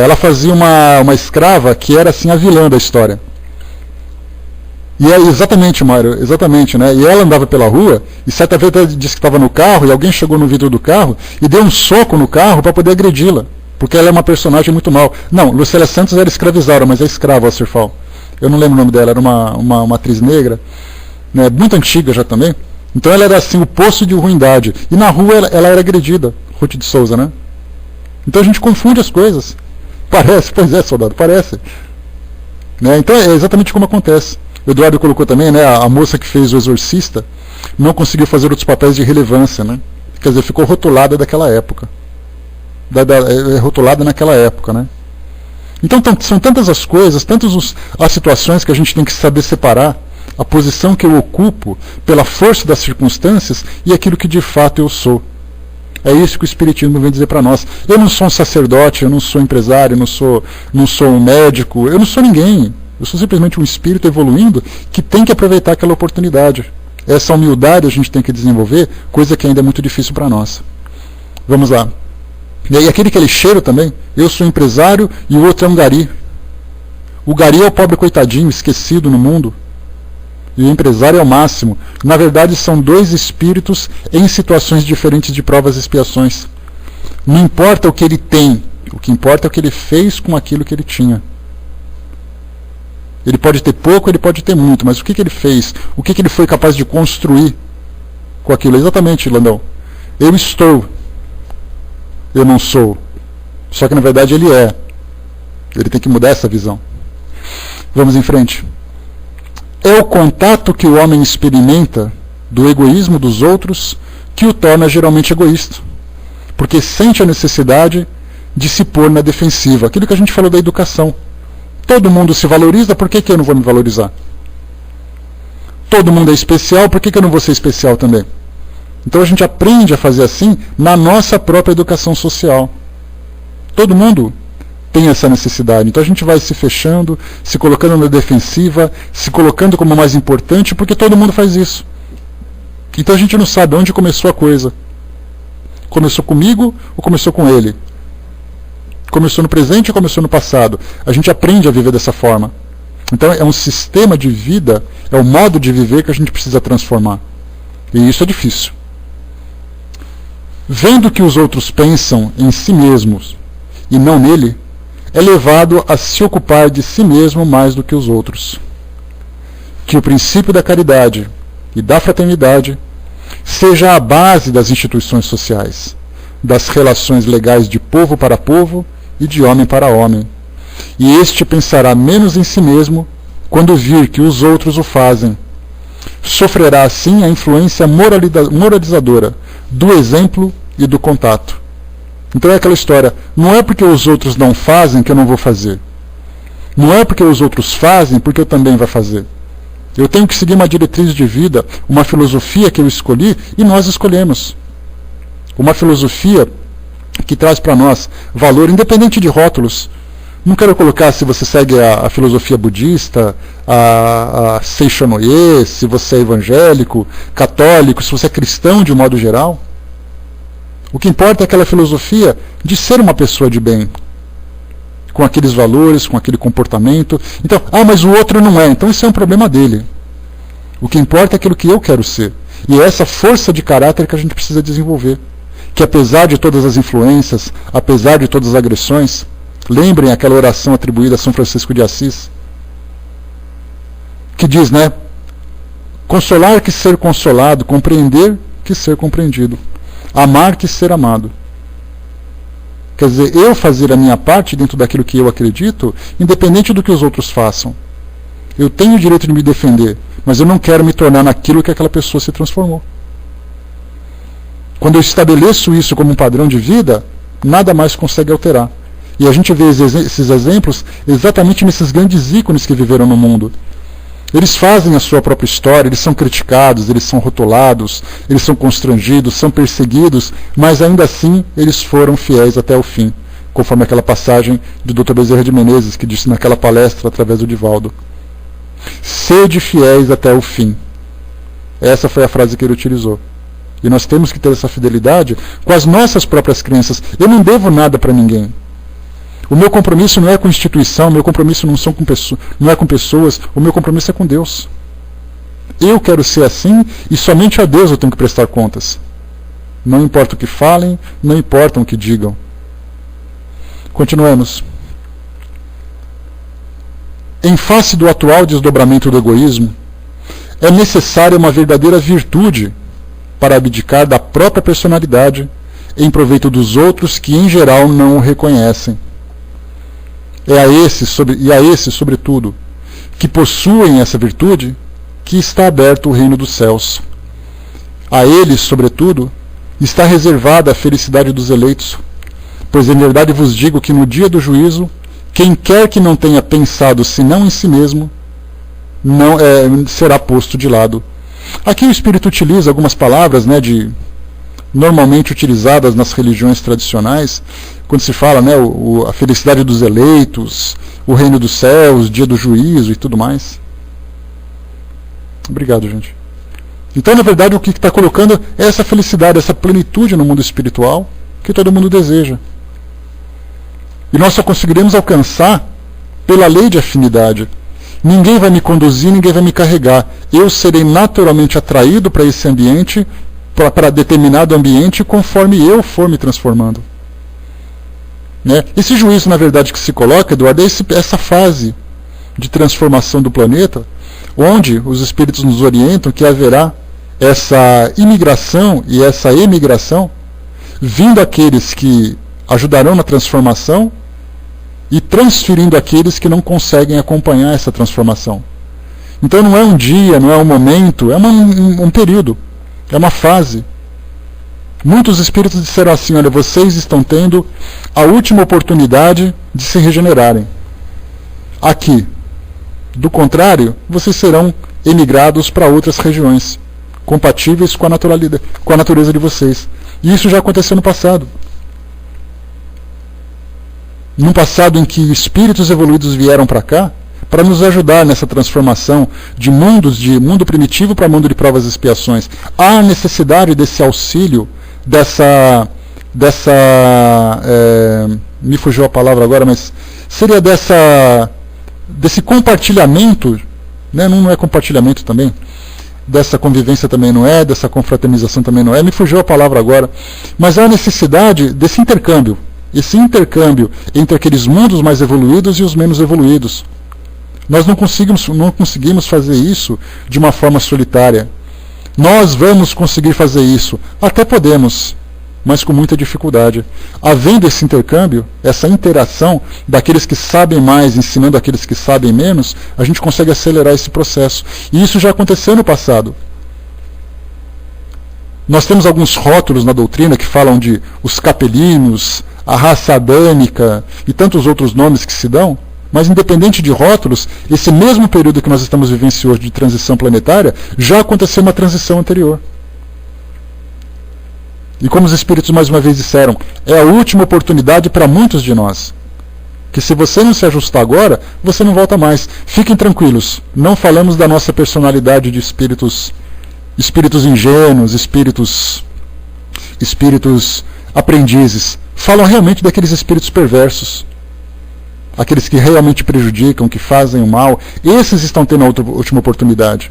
A: Ela fazia uma escrava que era assim a vilã da história. E é exatamente, Mário, exatamente, né? E ela andava pela rua, e certa vez ela disse que estava no carro, e alguém chegou no vidro do carro e deu um soco no carro para poder agredi-la, porque ela é uma personagem muito mal. Não, Lucélia Santos era escravizada, mas é escrava, Sirfal. Eu não lembro o nome dela, era uma atriz negra, né? Muito antiga já também. Então ela era assim, o poço de ruindade. E na rua ela era agredida, Ruth de Souza, né? Então a gente confunde as coisas. Parece, pois é, soldado, parece. Né? Então é exatamente como acontece. O Eduardo colocou também, né, a moça que fez o Exorcista não conseguiu fazer outros papéis de relevância, né? Quer dizer, ficou rotulada daquela época. Rotulada naquela época, né? Então são tantas as coisas, tantas as situações que a gente tem que saber separar a posição que eu ocupo pela força das circunstâncias e aquilo que de fato eu sou. É isso que o Espiritismo vem dizer para nós. Eu não sou um sacerdote, eu não sou empresário, eu não sou um médico, eu não sou ninguém. Eu sou simplesmente um espírito evoluindo que tem que aproveitar aquela oportunidade. Essa humildade a gente tem que desenvolver, coisa que ainda é muito difícil para nós. Vamos lá. E aí aquele cheiro também, eu sou empresário e o outro é um gari. O gari é o pobre coitadinho, esquecido no mundo. E o empresário é o máximo. Na verdade, são dois espíritos em situações diferentes de provas e expiações. Não importa o que ele tem, o que importa é o que ele fez com aquilo que ele tinha. Ele pode ter pouco, ele pode ter muito, mas o que ele fez? O que ele foi capaz de construir com aquilo? Exatamente, Landão. Eu estou. Eu não sou. Só que na verdade ele é. Ele tem que mudar essa visão. Vamos em frente. É o contato que o homem experimenta do egoísmo dos outros que o torna geralmente egoísta. Porque sente a necessidade de se pôr na defensiva. Aquilo que a gente falou da educação. Todo mundo se valoriza, por que eu não vou me valorizar? todo mundo é especial, por que eu não vou ser especial também? Então a gente aprende a fazer assim na nossa própria educação social. Todo mundo tem essa necessidade. Então a gente vai se fechando, se colocando na defensiva, se colocando como mais importante, porque todo mundo faz isso. Então a gente não sabe onde começou a coisa. Começou comigo ou começou com ele? Começou no presente ou começou no passado? A gente aprende a viver dessa forma. Então é um sistema de vida, é o modo de viver que a gente precisa transformar. E isso é difícil. Vendo que os outros pensam em si mesmos e não nele, é levado a se ocupar de si mesmo mais do que os outros. Que o princípio da caridade e da fraternidade seja a base das instituições sociais, das relações legais de povo para povo e de homem para homem. E este pensará menos em si mesmo quando vir que os outros o fazem. Sofrerá assim a influência moralizadora do exemplo e do contato. Então é aquela história, não é porque os outros não fazem que eu não vou fazer. Não é porque os outros fazem porque eu também vou fazer. Eu tenho que seguir uma diretriz de vida, uma filosofia que eu escolhi e nós escolhemos. Uma filosofia que traz para nós valor independente de rótulos. Não quero colocar se você segue a filosofia budista, a Seishonoye, se você é evangélico, católico, se você é cristão de um modo geral. O que importa é aquela filosofia de ser uma pessoa de bem, com aqueles valores, com aquele comportamento. Então, mas o outro não é, então isso é um problema dele. O que importa é aquilo que eu quero ser. E é essa força de caráter que a gente precisa desenvolver. Que apesar de todas as influências, apesar de todas as agressões, lembrem aquela oração atribuída a São Francisco de Assis, que diz, consolar que ser consolado, compreender que ser compreendido, amar que ser amado. Quer dizer, eu fazer a minha parte dentro daquilo que eu acredito, independente do que os outros façam. Eu tenho o direito de me defender, mas eu não quero me tornar naquilo que aquela pessoa se transformou. Quando eu estabeleço isso como um padrão de vida, nada mais consegue alterar. E a gente vê esses exemplos exatamente nesses grandes ícones que viveram no mundo. Eles fazem a sua própria história, eles são criticados, eles são rotulados, eles são constrangidos, são perseguidos, mas ainda assim eles foram fiéis até o fim, conforme aquela passagem de Dr. Bezerra de Menezes, que disse naquela palestra através do Divaldo. Sede fiéis até o fim. Essa foi a frase que ele utilizou. E nós temos que ter essa fidelidade com as nossas próprias crenças. Eu não devo nada para ninguém. O meu compromisso não é com instituição, o meu compromisso não é com pessoas, o meu compromisso é com Deus. Eu quero ser assim e somente a Deus eu tenho que prestar contas. Não importa o que falem, não importa o que digam. Continuemos. Em face do atual desdobramento do egoísmo, é necessária uma verdadeira virtude para abdicar da própria personalidade em proveito dos outros que em geral não o reconhecem. É a esses, sobretudo, que possuem essa virtude, que está aberto o reino dos céus. A eles, sobretudo, está reservada a felicidade dos eleitos, pois em verdade vos digo que no dia do juízo, quem quer que não tenha pensado senão em si mesmo, não será posto de lado. Aqui o Espírito utiliza algumas palavras, normalmente utilizadas nas religiões tradicionais, quando se fala a felicidade dos eleitos, o reino dos céus, dia do juízo e tudo mais. Obrigado, gente. Então, na verdade, o que está colocando é essa felicidade, essa plenitude no mundo espiritual que todo mundo deseja. E nós só conseguiremos alcançar pela lei de afinidade. Ninguém vai me conduzir, ninguém vai me carregar. Eu serei naturalmente atraído para esse ambiente, para determinado ambiente, conforme eu for me transformando. Esse juízo, na verdade, que se coloca, Eduardo, é essa fase de transformação do planeta, onde os espíritos nos orientam que haverá essa imigração e essa emigração, vindo aqueles que ajudarão na transformação e transferindo aqueles que não conseguem acompanhar essa transformação. Então não é um dia, não é um momento, é um período, é uma fase. Muitos espíritos disseram assim: olha, vocês estão tendo a última oportunidade de se regenerarem aqui. Do contrário, vocês serão emigrados para outras regiões, compatíveis com a naturalidade, com a natureza de vocês. E isso já aconteceu no passado. Num passado em que espíritos evoluídos vieram para cá, para nos ajudar nessa transformação de mundo primitivo para mundo de provas e expiações. Há necessidade desse auxílio, me fugiu a palavra agora, mas seria desse compartilhamento, né? Não é compartilhamento também, dessa convivência também não é, dessa confraternização também não é, me fugiu a palavra agora, mas há necessidade desse intercâmbio, esse intercâmbio entre aqueles mundos mais evoluídos e os menos evoluídos. Nós não conseguimos fazer isso de uma forma solitária. Nós vamos conseguir fazer isso, até podemos, mas com muita dificuldade. Havendo esse intercâmbio, essa interação daqueles que sabem mais ensinando aqueles que sabem menos, a gente consegue acelerar esse processo. E isso já aconteceu no passado. Nós temos alguns rótulos na doutrina que falam de os capelinos, a raça adâmica e tantos outros nomes que se dão, mas independente de rótulos, esse mesmo período que nós estamos vivenciando hoje de transição planetária, já aconteceu uma transição anterior. E como os espíritos mais uma vez disseram, é a última oportunidade para muitos de nós. Que se você não se ajustar agora, você não volta mais. Fiquem tranquilos, não falamos da nossa personalidade de espíritos ingênuos, espíritos aprendizes. Falam realmente daqueles espíritos perversos. Aqueles que realmente prejudicam, que fazem o mal. Esses estão tendo a última oportunidade.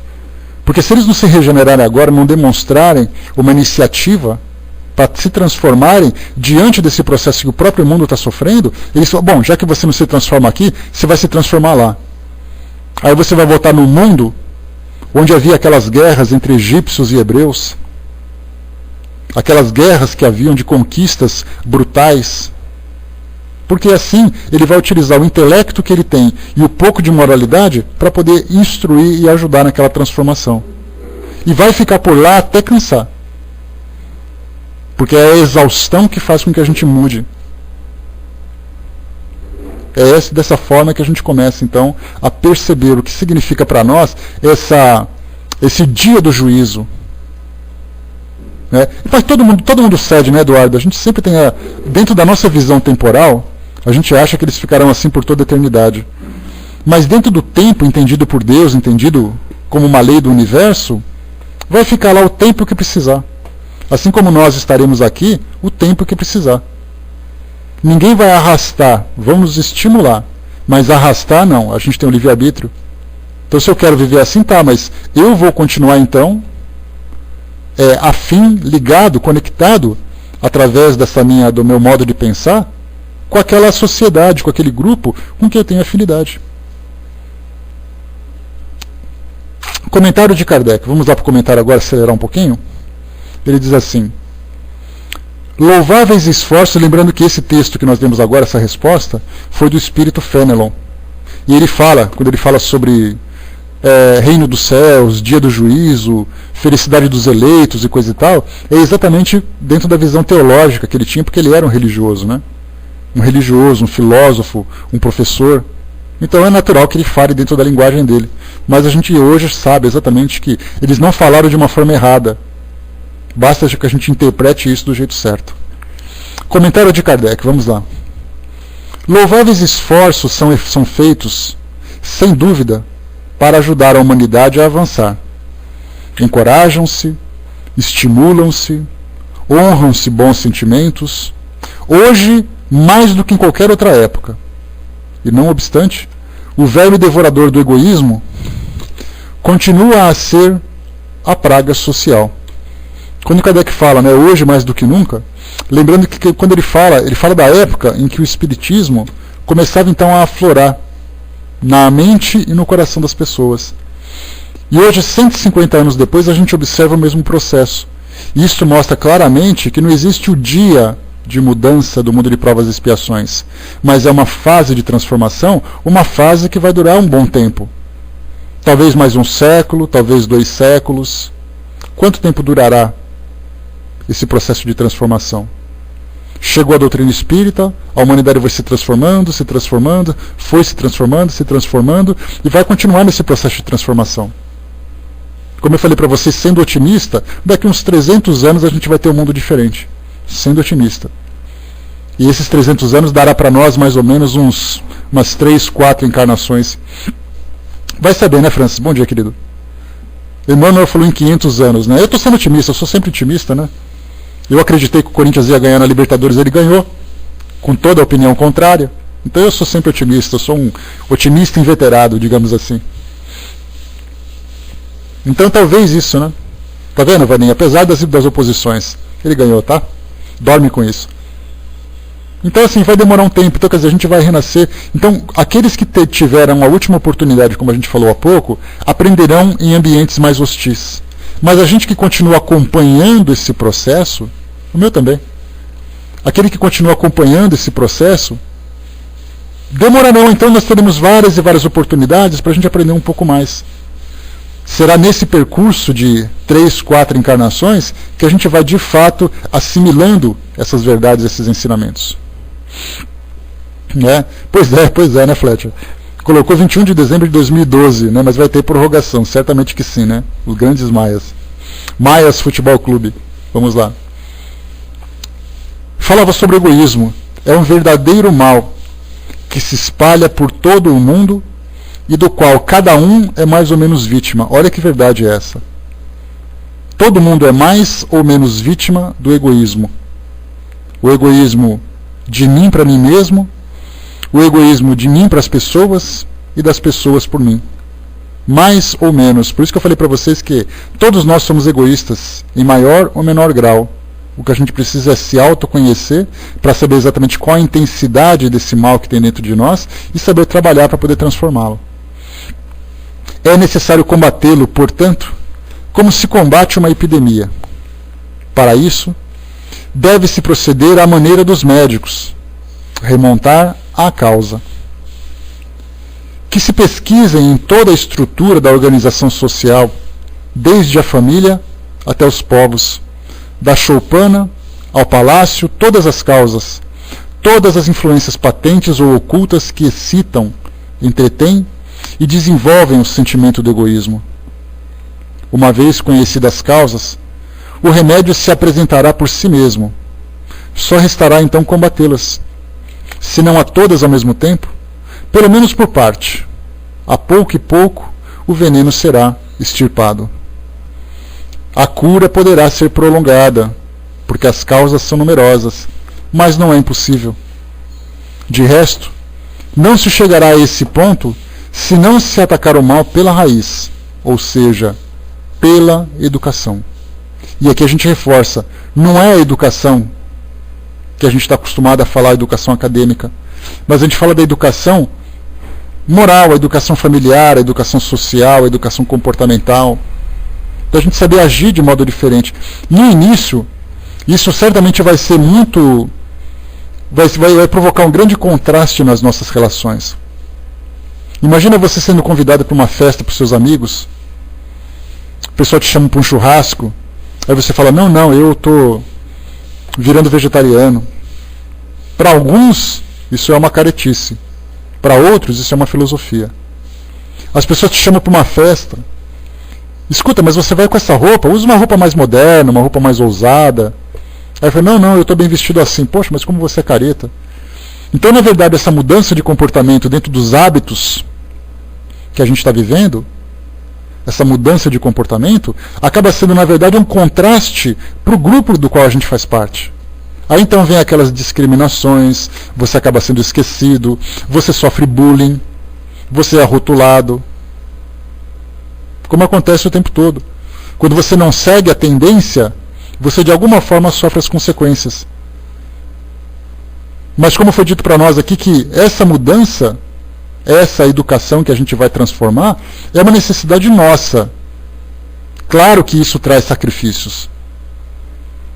A: Porque se eles não se regenerarem agora, não demonstrarem uma iniciativa para se transformarem diante desse processo que o próprio mundo está sofrendo, eles falam, bom, já que você não se transforma aqui, você vai se transformar lá. Aí você vai voltar no mundo onde havia aquelas guerras entre egípcios e hebreus, aquelas guerras que haviam de conquistas brutais, porque assim ele vai utilizar o intelecto que ele tem e o pouco de moralidade para poder instruir e ajudar naquela transformação. E vai ficar por lá até cansar. Porque é a exaustão que faz com que a gente mude. É dessa forma que a gente começa, então, a perceber o que significa para nós esse dia do juízo. Né? Mas todo mundo cede, né, Eduardo? A gente sempre tem, dentro da nossa visão temporal, a gente acha que eles ficarão assim por toda a eternidade. Mas dentro do tempo, entendido por Deus, entendido como uma lei do universo, vai ficar lá o tempo que precisar. Assim como nós estaremos aqui, o tempo que precisar. Ninguém vai arrastar, vamos estimular. Mas arrastar não, a gente tem o livre-arbítrio. Então se eu quero viver assim, tá, mas eu vou continuar então, afim, ligado, conectado, através do meu modo de pensar, com aquela sociedade, com aquele grupo com quem eu tenho afinidade. Comentário de Kardec, vamos lá para o comentário agora, acelerar um pouquinho. Ele diz assim: louváveis esforços, lembrando que esse texto que nós demos agora, essa resposta, foi do espírito Fenelon. E ele fala, quando ele fala sobre reino dos céus, dia do juízo, felicidade dos eleitos e coisa e tal, é exatamente dentro da visão teológica que ele tinha, porque ele era um religioso, né? Um religioso, um filósofo, um professor. Então é natural que ele fale dentro da linguagem dele. Mas a gente hoje sabe exatamente que eles não falaram de uma forma errada. Basta que a gente interprete isso do jeito certo. Comentário de Kardec, vamos lá. Louváveis esforços são feitos, sem dúvida, para ajudar a humanidade a avançar. Encorajam-se, estimulam-se, honram-se bons sentimentos, hoje mais do que em qualquer outra época. E não obstante, o verme devorador do egoísmo continua a ser a praga social. Quando Kardec fala, né, hoje mais do que nunca, lembrando que quando ele fala da época em que o espiritismo começava então a aflorar na mente e no coração das pessoas. E hoje, 150 anos depois, a gente observa o mesmo processo. E isso mostra claramente que não existe o dia de mudança do mundo de provas e expiações, mas é uma fase de transformação, uma fase que vai durar um bom tempo. Talvez mais um século, talvez 2 séculos. Quanto tempo durará esse processo de transformação? Chegou a doutrina espírita, a humanidade vai se transformando, foi se transformando, e vai continuar nesse processo de transformação. Como eu falei para vocês, sendo otimista, daqui uns 300 anos a gente vai ter um mundo diferente. Sendo otimista. E esses 300 anos dará para nós mais ou menos umas 3, 4 encarnações. Vai saber, né, Francis? Bom dia, querido. Emmanuel falou em 500 anos, né? Eu estou sendo otimista, eu sou sempre otimista, né? Eu acreditei que o Corinthians ia ganhar na Libertadores, ele ganhou, com toda a opinião contrária. Então eu sou sempre otimista, eu sou um otimista inveterado, digamos assim. Então talvez isso, né? Tá vendo, Vaninha? Apesar das oposições, ele ganhou, tá? Dorme com isso. Então assim, vai demorar um tempo, então quer dizer, a gente vai renascer. Então aqueles que tiveram a última oportunidade, como a gente falou há pouco, aprenderão em ambientes mais hostis. Mas a gente que continua acompanhando esse processo, o meu também, aquele que continua acompanhando esse processo, demorarão, então nós teremos várias e várias oportunidades para a gente aprender um pouco mais. Será nesse percurso de 3, 4 encarnações que a gente vai de fato assimilando essas verdades, esses ensinamentos. Né? Pois é, né, Fletcher? Colocou 21 de dezembro de 2012, né? Mas vai ter prorrogação, certamente que sim, né? Os grandes Maias. Maias Futebol Clube. Vamos lá. Falava sobre o egoísmo. É um verdadeiro mal que se espalha por todo o mundo e do qual cada um é mais ou menos vítima. Olha que verdade é essa. Todo mundo é mais ou menos vítima do egoísmo. O egoísmo de mim para mim mesmo, o egoísmo de mim para as pessoas e das pessoas por mim. Mais ou menos. Por isso que eu falei para vocês que todos nós somos egoístas, em maior ou menor grau. O que a gente precisa é se autoconhecer para saber exatamente qual a intensidade desse mal que tem dentro de nós e saber trabalhar para poder transformá-lo. É necessário combatê-lo, portanto, como se combate uma epidemia. Para isso, deve-se proceder à maneira dos médicos, remontar à causa. Que se pesquisem em toda a estrutura da organização social, desde a família até os povos, da choupana ao palácio, todas as causas, todas as influências patentes ou ocultas que excitam, entretêm e desenvolvem o sentimento do egoísmo. Uma vez conhecidas as causas, o remédio se apresentará por si mesmo. Só restará então combatê-las, se não a todas ao mesmo tempo, pelo menos por parte. A pouco e pouco o veneno será extirpado. A cura poderá ser prolongada, porque as causas são numerosas, mas não é impossível. De resto, não se chegará a esse ponto se não se atacar o mal pela raiz, ou seja, pela educação. E aqui a gente reforça, não é a educação que a gente está acostumado a falar, a educação acadêmica, mas a gente fala da educação moral, a educação familiar, a educação social, a educação comportamental, da gente saber agir de modo diferente. No início, isso certamente vai ser muito... vai provocar um grande contraste nas nossas relações. Imagina você sendo convidado para uma festa para os seus amigos, o pessoal te chama para um churrasco, aí você fala, não, eu estou virando vegetariano. Para alguns, isso é uma caretice. Para outros, isso é uma filosofia. As pessoas te chamam para uma festa, escuta, mas você vai com essa roupa? Usa uma roupa mais moderna, uma roupa mais ousada. Aí eu falo, não, eu estou bem vestido assim. Poxa, mas como você é careta? Então, na verdade, essa mudança de comportamento dentro dos hábitos que a gente está vivendo, essa mudança de comportamento, acaba sendo, na verdade, um contraste para o grupo do qual a gente faz parte. Aí então vem aquelas discriminações, você acaba sendo esquecido, você sofre bullying, você é rotulado, como acontece o tempo todo. Quando você não segue a tendência, você de alguma forma sofre as consequências. Mas como foi dito para nós aqui que essa mudança, essa educação que a gente vai transformar, é uma necessidade nossa. Claro que isso traz sacrifícios.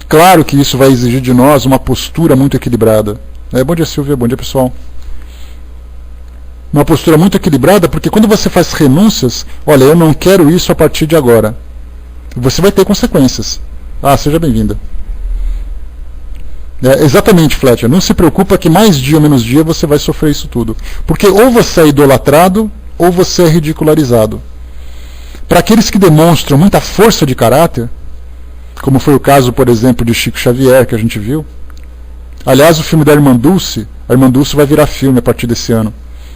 A: Claro que isso vai exigir de nós uma postura muito equilibrada. Bom dia, Silvia. Bom dia, pessoal. Uma postura muito equilibrada, porque quando você faz renúncias, olha, eu não quero isso a partir de agora, você vai ter consequências. Seja bem-vinda. Exatamente, Fletcher. Não se preocupa que mais dia ou menos dia você vai sofrer isso tudo. Porque ou você é idolatrado, ou você é ridicularizado. Para aqueles que demonstram muita força de caráter, como foi o caso, por exemplo, de Chico Xavier, que a gente viu. Aliás, o filme da Irmã Dulce vai virar filme a partir desse ano.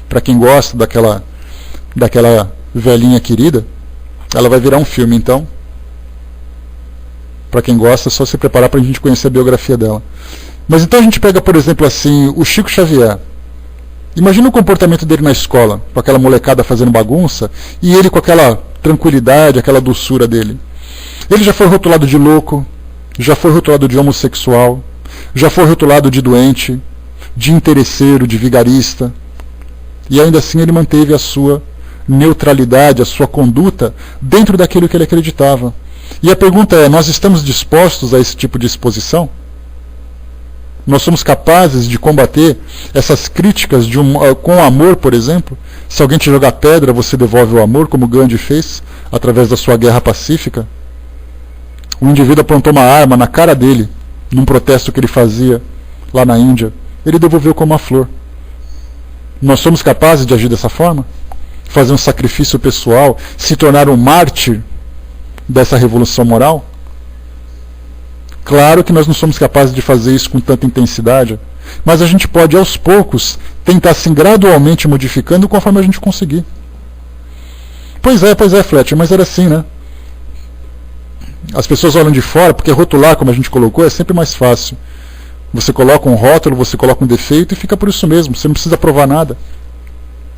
A: Para quem gosta daquela velhinha querida, ela vai virar um filme, então. Para quem gosta, é só se preparar para a gente conhecer a biografia dela. Mas então a gente pega, por exemplo, assim, o Chico Xavier. Imagina o comportamento dele na escola, com aquela molecada fazendo bagunça, e ele com aquela tranquilidade, aquela doçura dele. Ele já foi rotulado de louco, já foi rotulado de homossexual, já foi rotulado de doente, de interesseiro, de vigarista. E ainda assim ele manteve a sua neutralidade, a sua conduta dentro daquilo que ele acreditava. E a pergunta é, nós estamos dispostos a esse tipo de exposição? Nós somos capazes de combater essas críticas com amor, por exemplo? Se alguém te jogar pedra, você devolve o amor, como Gandhi fez, através da sua guerra pacífica? O indivíduo apontou uma arma na cara dele, num protesto que ele fazia lá na Índia. Ele devolveu como uma flor. Nós somos capazes de agir dessa forma? Fazer um sacrifício pessoal, se tornar um mártir dessa revolução moral? Claro que nós não somos capazes de fazer isso com tanta intensidade, mas a gente pode, aos poucos, tentar assim gradualmente modificando conforme a gente conseguir. Pois é, Fletcher, mas era assim, né? As pessoas olham de fora, porque rotular, como a gente colocou, é sempre mais fácil. Você coloca um rótulo, você coloca um defeito e fica por isso mesmo, você não precisa provar nada.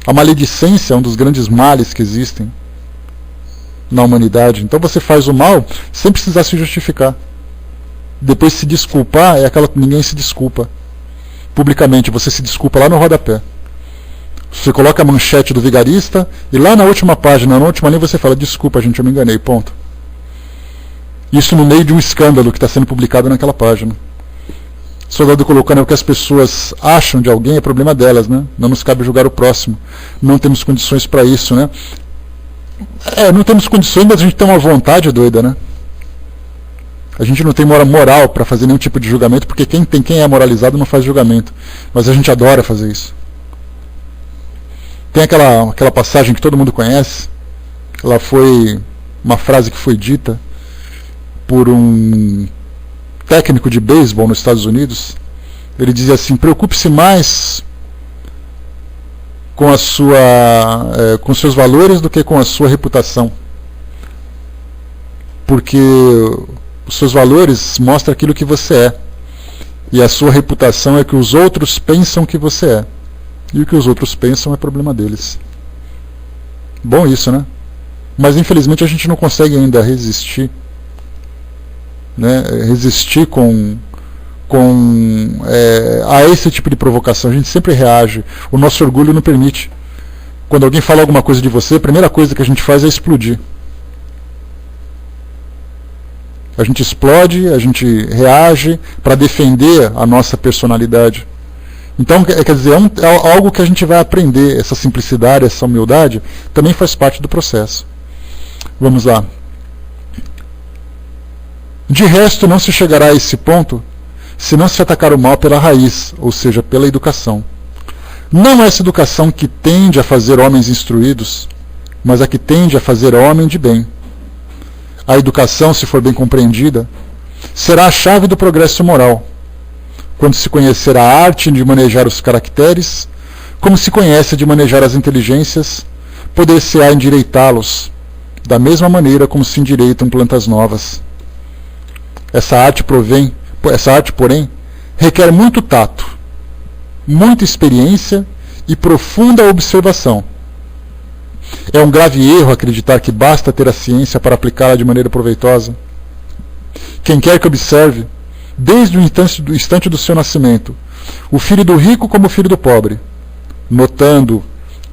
A: A maledicência é um dos grandes males que existem na humanidade. Então você faz o mal sem precisar se justificar. Depois se desculpar é aquela que ninguém se desculpa. Publicamente, você se desculpa lá no rodapé. Você coloca a manchete do vigarista e lá na última página, na última linha, você fala, desculpa gente, eu me enganei, ponto. Isso no meio de um escândalo que está sendo publicado naquela página. O soldado colocando o que as pessoas acham de alguém é problema delas, né? Não nos cabe julgar o próximo. Não temos condições para isso, né? Não temos condições, mas a gente tem uma vontade doida, né? A gente não tem moral para fazer nenhum tipo de julgamento, porque quem é moralizado não faz julgamento. Mas a gente adora fazer isso. Tem aquela passagem que todo mundo conhece. Ela foi uma frase que foi dita por um técnico de beisebol nos Estados Unidos. Ele dizia assim, preocupe-se mais com com seus valores do que com a sua reputação. Porque os seus valores mostram aquilo que você é. E a sua reputação é o que os outros pensam que você é. E o que os outros pensam é problema deles. Bom isso, né? Mas infelizmente a gente não consegue ainda resistir. Né? Resistir a esse tipo de provocação. A gente sempre reage. O nosso orgulho não permite. Quando alguém fala alguma coisa de você, a primeira coisa que a gente faz é explodir. A gente explode, a gente reage para defender a nossa personalidade. Então, quer dizer, é algo que a gente vai aprender. Essa simplicidade, essa humildade, também faz parte do processo. Vamos lá. De resto, não se chegará a esse ponto se não se atacar o mal pela raiz, ou seja, pela educação. Não é essa educação que tende a fazer homens instruídos, mas a que tende a fazer homem de bem. A educação, se for bem compreendida, será a chave do progresso moral, quando se conhecer a arte de manejar os caracteres, como se conhece de manejar as inteligências, poder-se-á endireitá-los, da mesma maneira como se endireitam plantas novas. Essa arte, porém, requer muito tato, muita experiência e profunda observação. É um grave erro acreditar que basta ter a ciência para aplicá-la de maneira proveitosa. Quem quer que observe, desde o instante do seu nascimento, o filho do rico como o filho do pobre, notando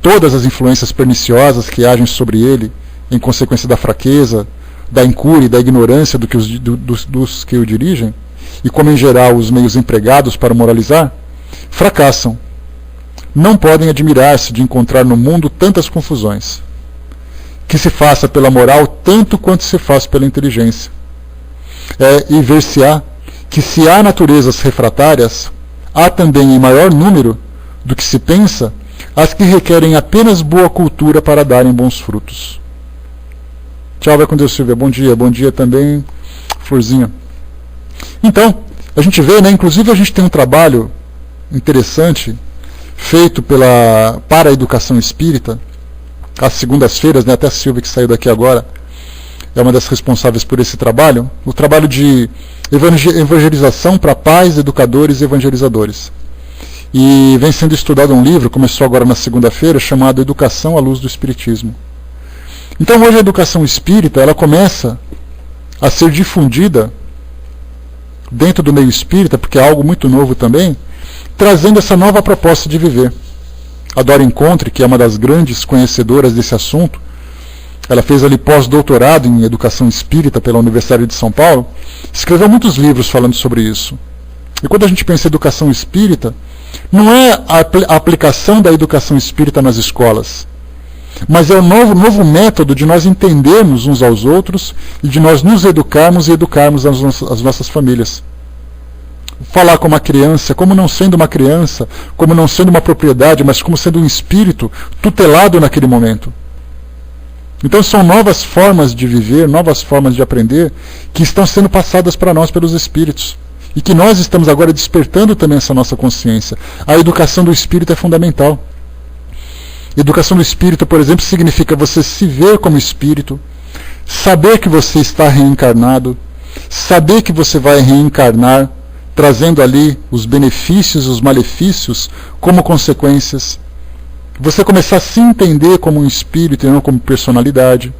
A: todas as influências perniciosas que agem sobre ele, em consequência da fraqueza, da incúria e da ignorância dos que o dirigem, e como em geral os meios empregados para moralizar, fracassam. Não podem admirar-se de encontrar no mundo tantas confusões. Que se faça pela moral tanto quanto se faz pela inteligência. E ver-se-á que se há naturezas refratárias, há também em maior número do que se pensa as que requerem apenas boa cultura para darem bons frutos. Tchau, vai com Deus, Silvia. Bom dia também, Florzinha. Então, a gente vê, né, inclusive a gente tem um trabalho interessante feito para a educação espírita, às segundas-feiras, né, até a Silvia que saiu daqui agora, é uma das responsáveis por esse trabalho, o trabalho de evangelização para pais, educadores e evangelizadores. E vem sendo estudado um livro, começou agora na segunda-feira, chamado Educação à Luz do Espiritismo. Então hoje a educação espírita, ela começa a ser difundida dentro do meio espírita, porque é algo muito novo também, trazendo essa nova proposta de viver. A Dora Encontre, que é uma das grandes conhecedoras desse assunto, ela fez ali pós-doutorado em educação espírita pela Universidade de São Paulo, escreveu muitos livros falando sobre isso. E quando a gente pensa em educação espírita, não é a aplicação da educação espírita nas escolas, mas é o novo método de nós entendermos uns aos outros e de nós nos educarmos e educarmos as nossas famílias. Falar com uma criança, como não sendo uma criança, como não sendo uma propriedade, mas como sendo um espírito tutelado naquele momento. Então são novas formas de viver, novas formas de aprender, que estão sendo passadas para nós pelos espíritos. E que nós estamos agora despertando também essa nossa consciência. A educação do espírito é fundamental. Educação do espírito, por exemplo, significa você se ver como espírito, saber que você está reencarnado, saber que você vai reencarnar, trazendo ali os benefícios e os malefícios como consequências. Você começar a se entender como um espírito e não como personalidade.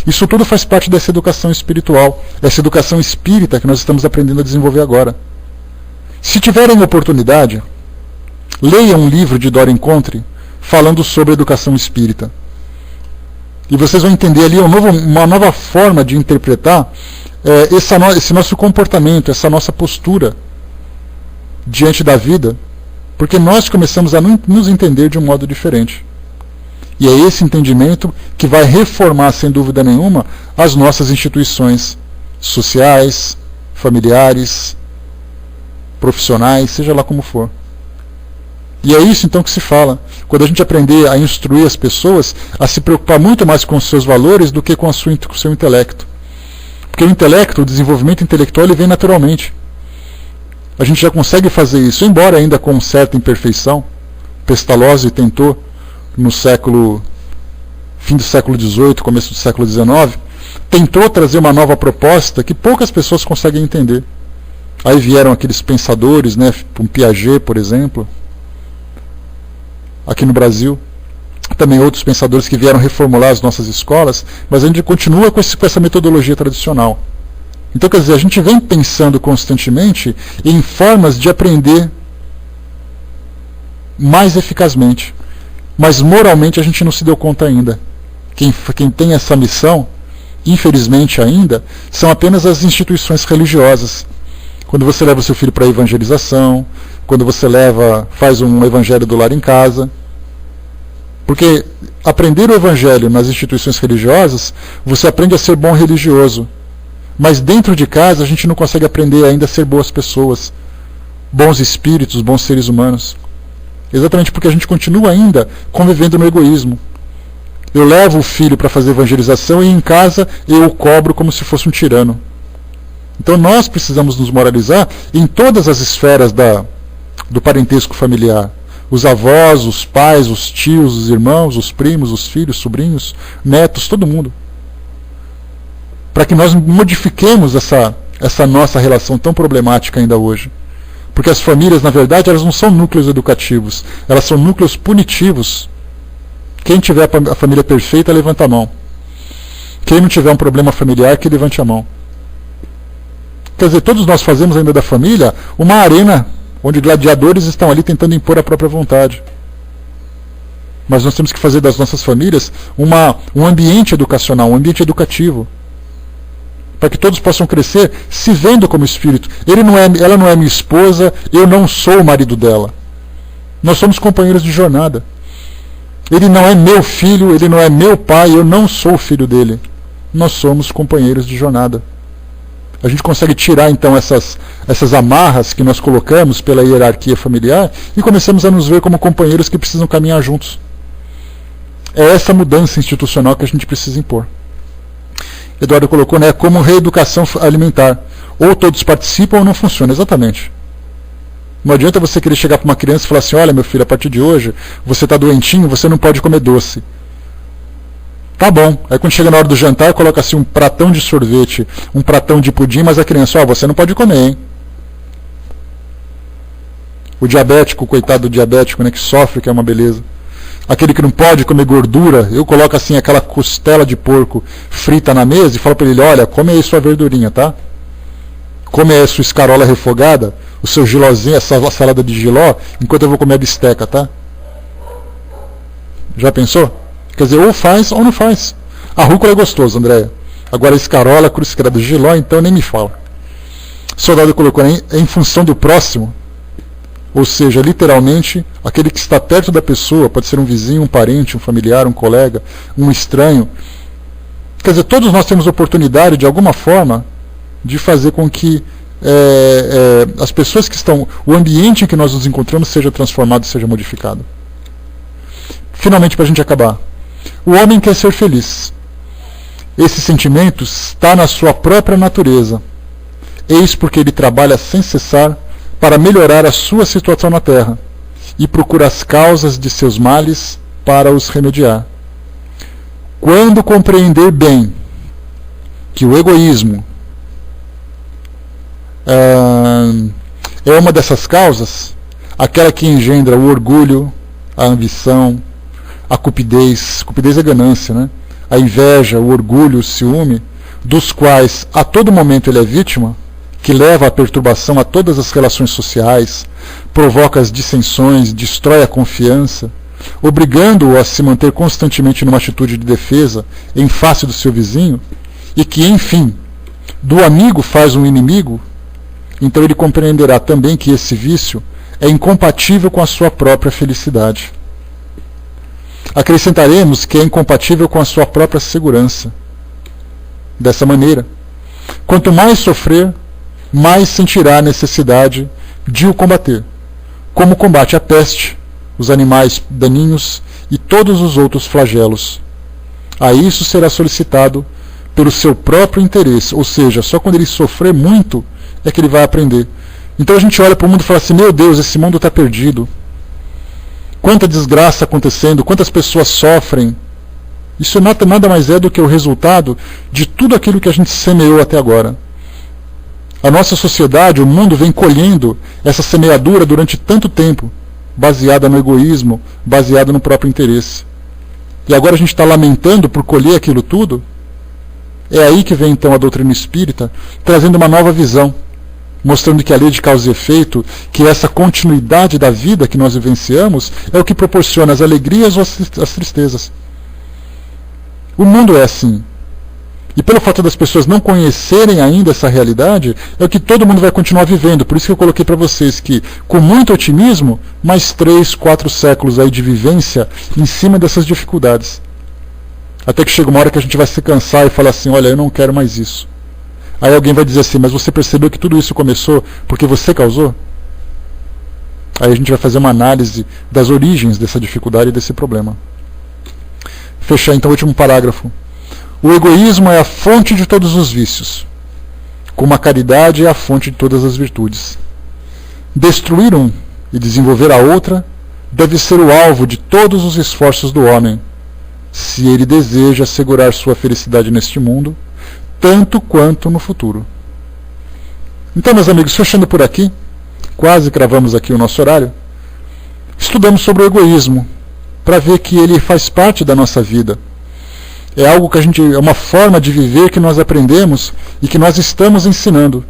A: Isso tudo faz parte dessa educação espiritual, dessa educação espírita que nós estamos aprendendo a desenvolver agora. Se tiverem oportunidade, leiam um livro de Dora Encontre falando sobre educação espírita. E vocês vão entender ali uma nova forma de interpretar esse nosso comportamento, essa nossa postura diante da vida, porque nós começamos a nos entender de um modo diferente. E é esse entendimento que vai reformar, sem dúvida nenhuma, as nossas instituições sociais, familiares, profissionais, seja lá como for. E é isso então que se fala. Quando a gente aprender a instruir as pessoas a se preocupar muito mais com os seus valores do que com o seu intelecto. Porque o intelecto, o desenvolvimento intelectual, ele vem naturalmente. A gente já consegue fazer isso, embora ainda com certa imperfeição. Pestalozzi tentou, no fim do século XVIII, começo do século XIX, tentou trazer uma nova proposta que poucas pessoas conseguem entender. Aí vieram aqueles pensadores, né, um Piaget, por exemplo, aqui no Brasil, também outros pensadores que vieram reformular as nossas escolas, mas a gente continua com essa metodologia tradicional. Então, quer dizer, a gente vem pensando constantemente em formas de aprender mais eficazmente, mas moralmente a gente não se deu conta ainda. Quem tem essa missão, infelizmente ainda, são apenas as instituições religiosas. Quando você leva o seu filho para a evangelização, quando você faz um evangelho do lar em casa. Porque aprender o evangelho nas instituições religiosas, você aprende a ser bom religioso. Mas dentro de casa a gente não consegue aprender ainda a ser boas pessoas, bons espíritos, bons seres humanos. Exatamente porque a gente continua ainda convivendo no egoísmo. Eu levo o filho para fazer evangelização e em casa eu o cobro como se fosse um tirano. Então nós precisamos nos moralizar em todas as esferas do parentesco familiar. Os avós, os pais, os tios, os irmãos, os primos, os filhos, sobrinhos, netos, todo mundo. Para que nós modifiquemos essa nossa relação tão problemática ainda hoje. Porque as famílias, na verdade, elas não são núcleos educativos, elas são núcleos punitivos. Quem tiver a família perfeita, levanta a mão. Quem não tiver um problema familiar, que levante a mão. Quer dizer, todos nós fazemos ainda da família uma arena onde gladiadores estão ali tentando impor a própria vontade. Mas nós temos que fazer das nossas famílias um ambiente educacional, um ambiente educativo. Para que todos possam crescer se vendo como espírito. Ela não é minha esposa, eu não sou o marido dela. Nós somos companheiros de jornada. Ele não é meu filho, ele não é meu pai, eu não sou o filho dele. Nós somos companheiros de jornada. A gente consegue tirar então essas amarras que nós colocamos pela hierarquia familiar e começamos a nos ver como companheiros que precisam caminhar juntos. É essa mudança institucional que a gente precisa impor. Eduardo colocou, né, como reeducação alimentar. Ou todos participam ou não funciona. Exatamente. Não adianta você querer chegar para uma criança e falar assim, olha meu filho, a partir de hoje você está doentinho, você não pode comer doce. Tá bom. Aí quando chega na hora do jantar, coloca assim um pratão de sorvete, um pratão de pudim, mas a criança, ó, você não pode comer, hein? O diabético, o coitado do diabético, né, que sofre, que é uma beleza. Aquele que não pode comer gordura, eu coloco assim aquela costela de porco frita na mesa e falo para ele, olha, come aí sua verdurinha, tá? Come aí a sua escarola refogada, o seu gilózinho, essa salada de giló, enquanto eu vou comer a bisteca, tá? Já pensou? Quer dizer, ou faz ou não faz. A rúcula é gostoso, Andréia. Agora a escarola, cruz credo, giló, então nem me fala. O soldado colocou em função do próximo, ou seja, literalmente, aquele que está perto da pessoa, pode ser um vizinho, um parente, um familiar, um colega, um estranho. Quer dizer, todos nós temos oportunidade, de alguma forma, de fazer com que as pessoas que estão, o ambiente em que nós nos encontramos seja transformado, seja modificado. Finalmente, para a gente acabar. O homem quer ser feliz. Esse sentimento está na sua própria natureza. Eis porque ele trabalha sem cessar para melhorar a sua situação na Terra e procura as causas de seus males para os remediar. Quando compreender bem que o egoísmo é uma dessas causas, aquela que engendra o orgulho, a ambição, a cupidez é ganância, né? A inveja, o orgulho, o ciúme, dos quais a todo momento ele é vítima, que leva à perturbação a todas as relações sociais, provoca as dissensões, destrói a confiança, obrigando-o a se manter constantemente numa atitude de defesa em face do seu vizinho, e que, enfim, do amigo faz um inimigo, então ele compreenderá também que esse vício é incompatível com a sua própria felicidade. Acrescentaremos que é incompatível com a sua própria segurança. Dessa maneira, quanto mais sofrer, mais sentirá a necessidade de o combater, como combate a peste, os animais daninhos e todos os outros flagelos. A isso será solicitado pelo seu próprio interesse, ou seja, só quando ele sofrer muito é que ele vai aprender. Então a gente olha para o mundo e fala assim, meu Deus, esse mundo está perdido. Quanta desgraça acontecendo, quantas pessoas sofrem. Isso nada mais é do que o resultado de tudo aquilo que a gente semeou até agora. A nossa sociedade, o mundo, vem colhendo essa semeadura durante tanto tempo, baseada no egoísmo, baseada no próprio interesse. E agora a gente está lamentando por colher aquilo tudo. É aí que vem então a doutrina espírita, trazendo uma nova visão, mostrando que a lei de causa e efeito, que essa continuidade da vida que nós vivenciamos, é o que proporciona as alegrias ou as tristezas. O mundo é assim. E pelo fato das pessoas não conhecerem ainda essa realidade, é o que todo mundo vai continuar vivendo. Por isso que eu coloquei para vocês que, com muito otimismo, mais 3, 4 séculos aí de vivência em cima dessas dificuldades. Até que chega uma hora que a gente vai se cansar e falar assim, olha, eu não quero mais isso. Aí alguém vai dizer assim, mas você percebeu que tudo isso começou porque você causou? Aí a gente vai fazer uma análise das origens dessa dificuldade e desse problema. Fechar então o último parágrafo. O egoísmo é a fonte de todos os vícios, como a caridade é a fonte de todas as virtudes. Destruir um e desenvolver a outra deve ser o alvo de todos os esforços do homem, se ele deseja assegurar sua felicidade neste mundo, tanto quanto no futuro. Então, meus amigos, fechando por aqui, quase cravamos aqui o nosso horário, estudamos sobre o egoísmo, para ver que ele faz parte da nossa vida. É algo que é uma forma de viver que nós aprendemos e que nós estamos ensinando.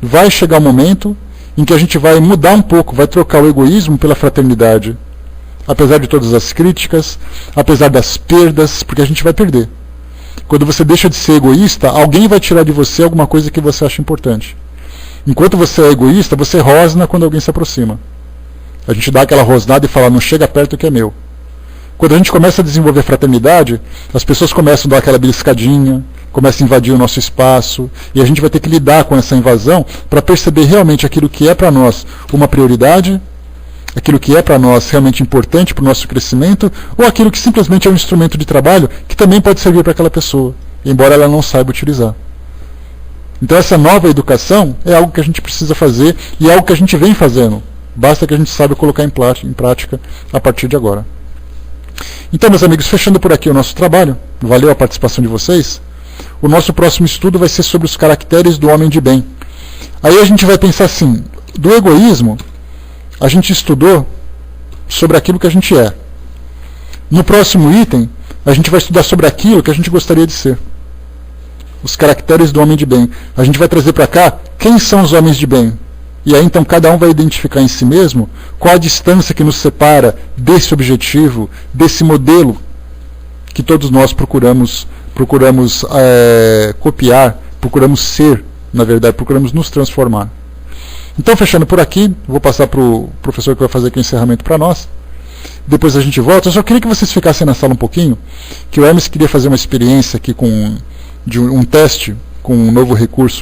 A: Vai chegar um momento em que a gente vai mudar um pouco, vai trocar o egoísmo pela fraternidade. Apesar de todas as críticas, apesar das perdas, porque a gente vai perder. Quando você deixa de ser egoísta, alguém vai tirar de você alguma coisa que você acha importante. Enquanto você é egoísta, você rosna quando alguém se aproxima. A gente dá aquela rosnada e fala, não chega perto que é meu. Quando a gente começa a desenvolver fraternidade, as pessoas começam a dar aquela beliscadinha, começam a invadir o nosso espaço, e a gente vai ter que lidar com essa invasão para perceber realmente aquilo que é para nós uma prioridade, aquilo que é para nós realmente importante para o nosso crescimento, ou aquilo que simplesmente é um instrumento de trabalho que também pode servir para aquela pessoa. embora ela não saiba utilizar. Então essa nova educação é algo que a gente precisa fazer e é algo que a gente vem fazendo. Basta que a gente saiba colocar em prática a partir de agora. Então, meus amigos, fechando por aqui o nosso trabalho, valeu a participação de vocês. O nosso próximo estudo vai ser sobre os caracteres do homem de bem. Aí a gente vai pensar assim, do egoísmo, a gente estudou sobre aquilo que a gente é. No próximo item, a gente vai estudar sobre aquilo que a gente gostaria de ser. Os caracteres do homem de bem. A gente vai trazer para cá quem são os homens de bem. E aí então cada um vai identificar em si mesmo qual a distância que nos separa desse objetivo, desse modelo que todos nós procuramos copiar, procuramos ser, na verdade, procuramos nos transformar. Então, fechando por aqui, vou passar para o professor que vai fazer aqui o encerramento para nós. Depois a gente volta. Eu só queria que vocês ficassem na sala um pouquinho, que o Hermes queria fazer uma experiência aqui de um teste com um novo recurso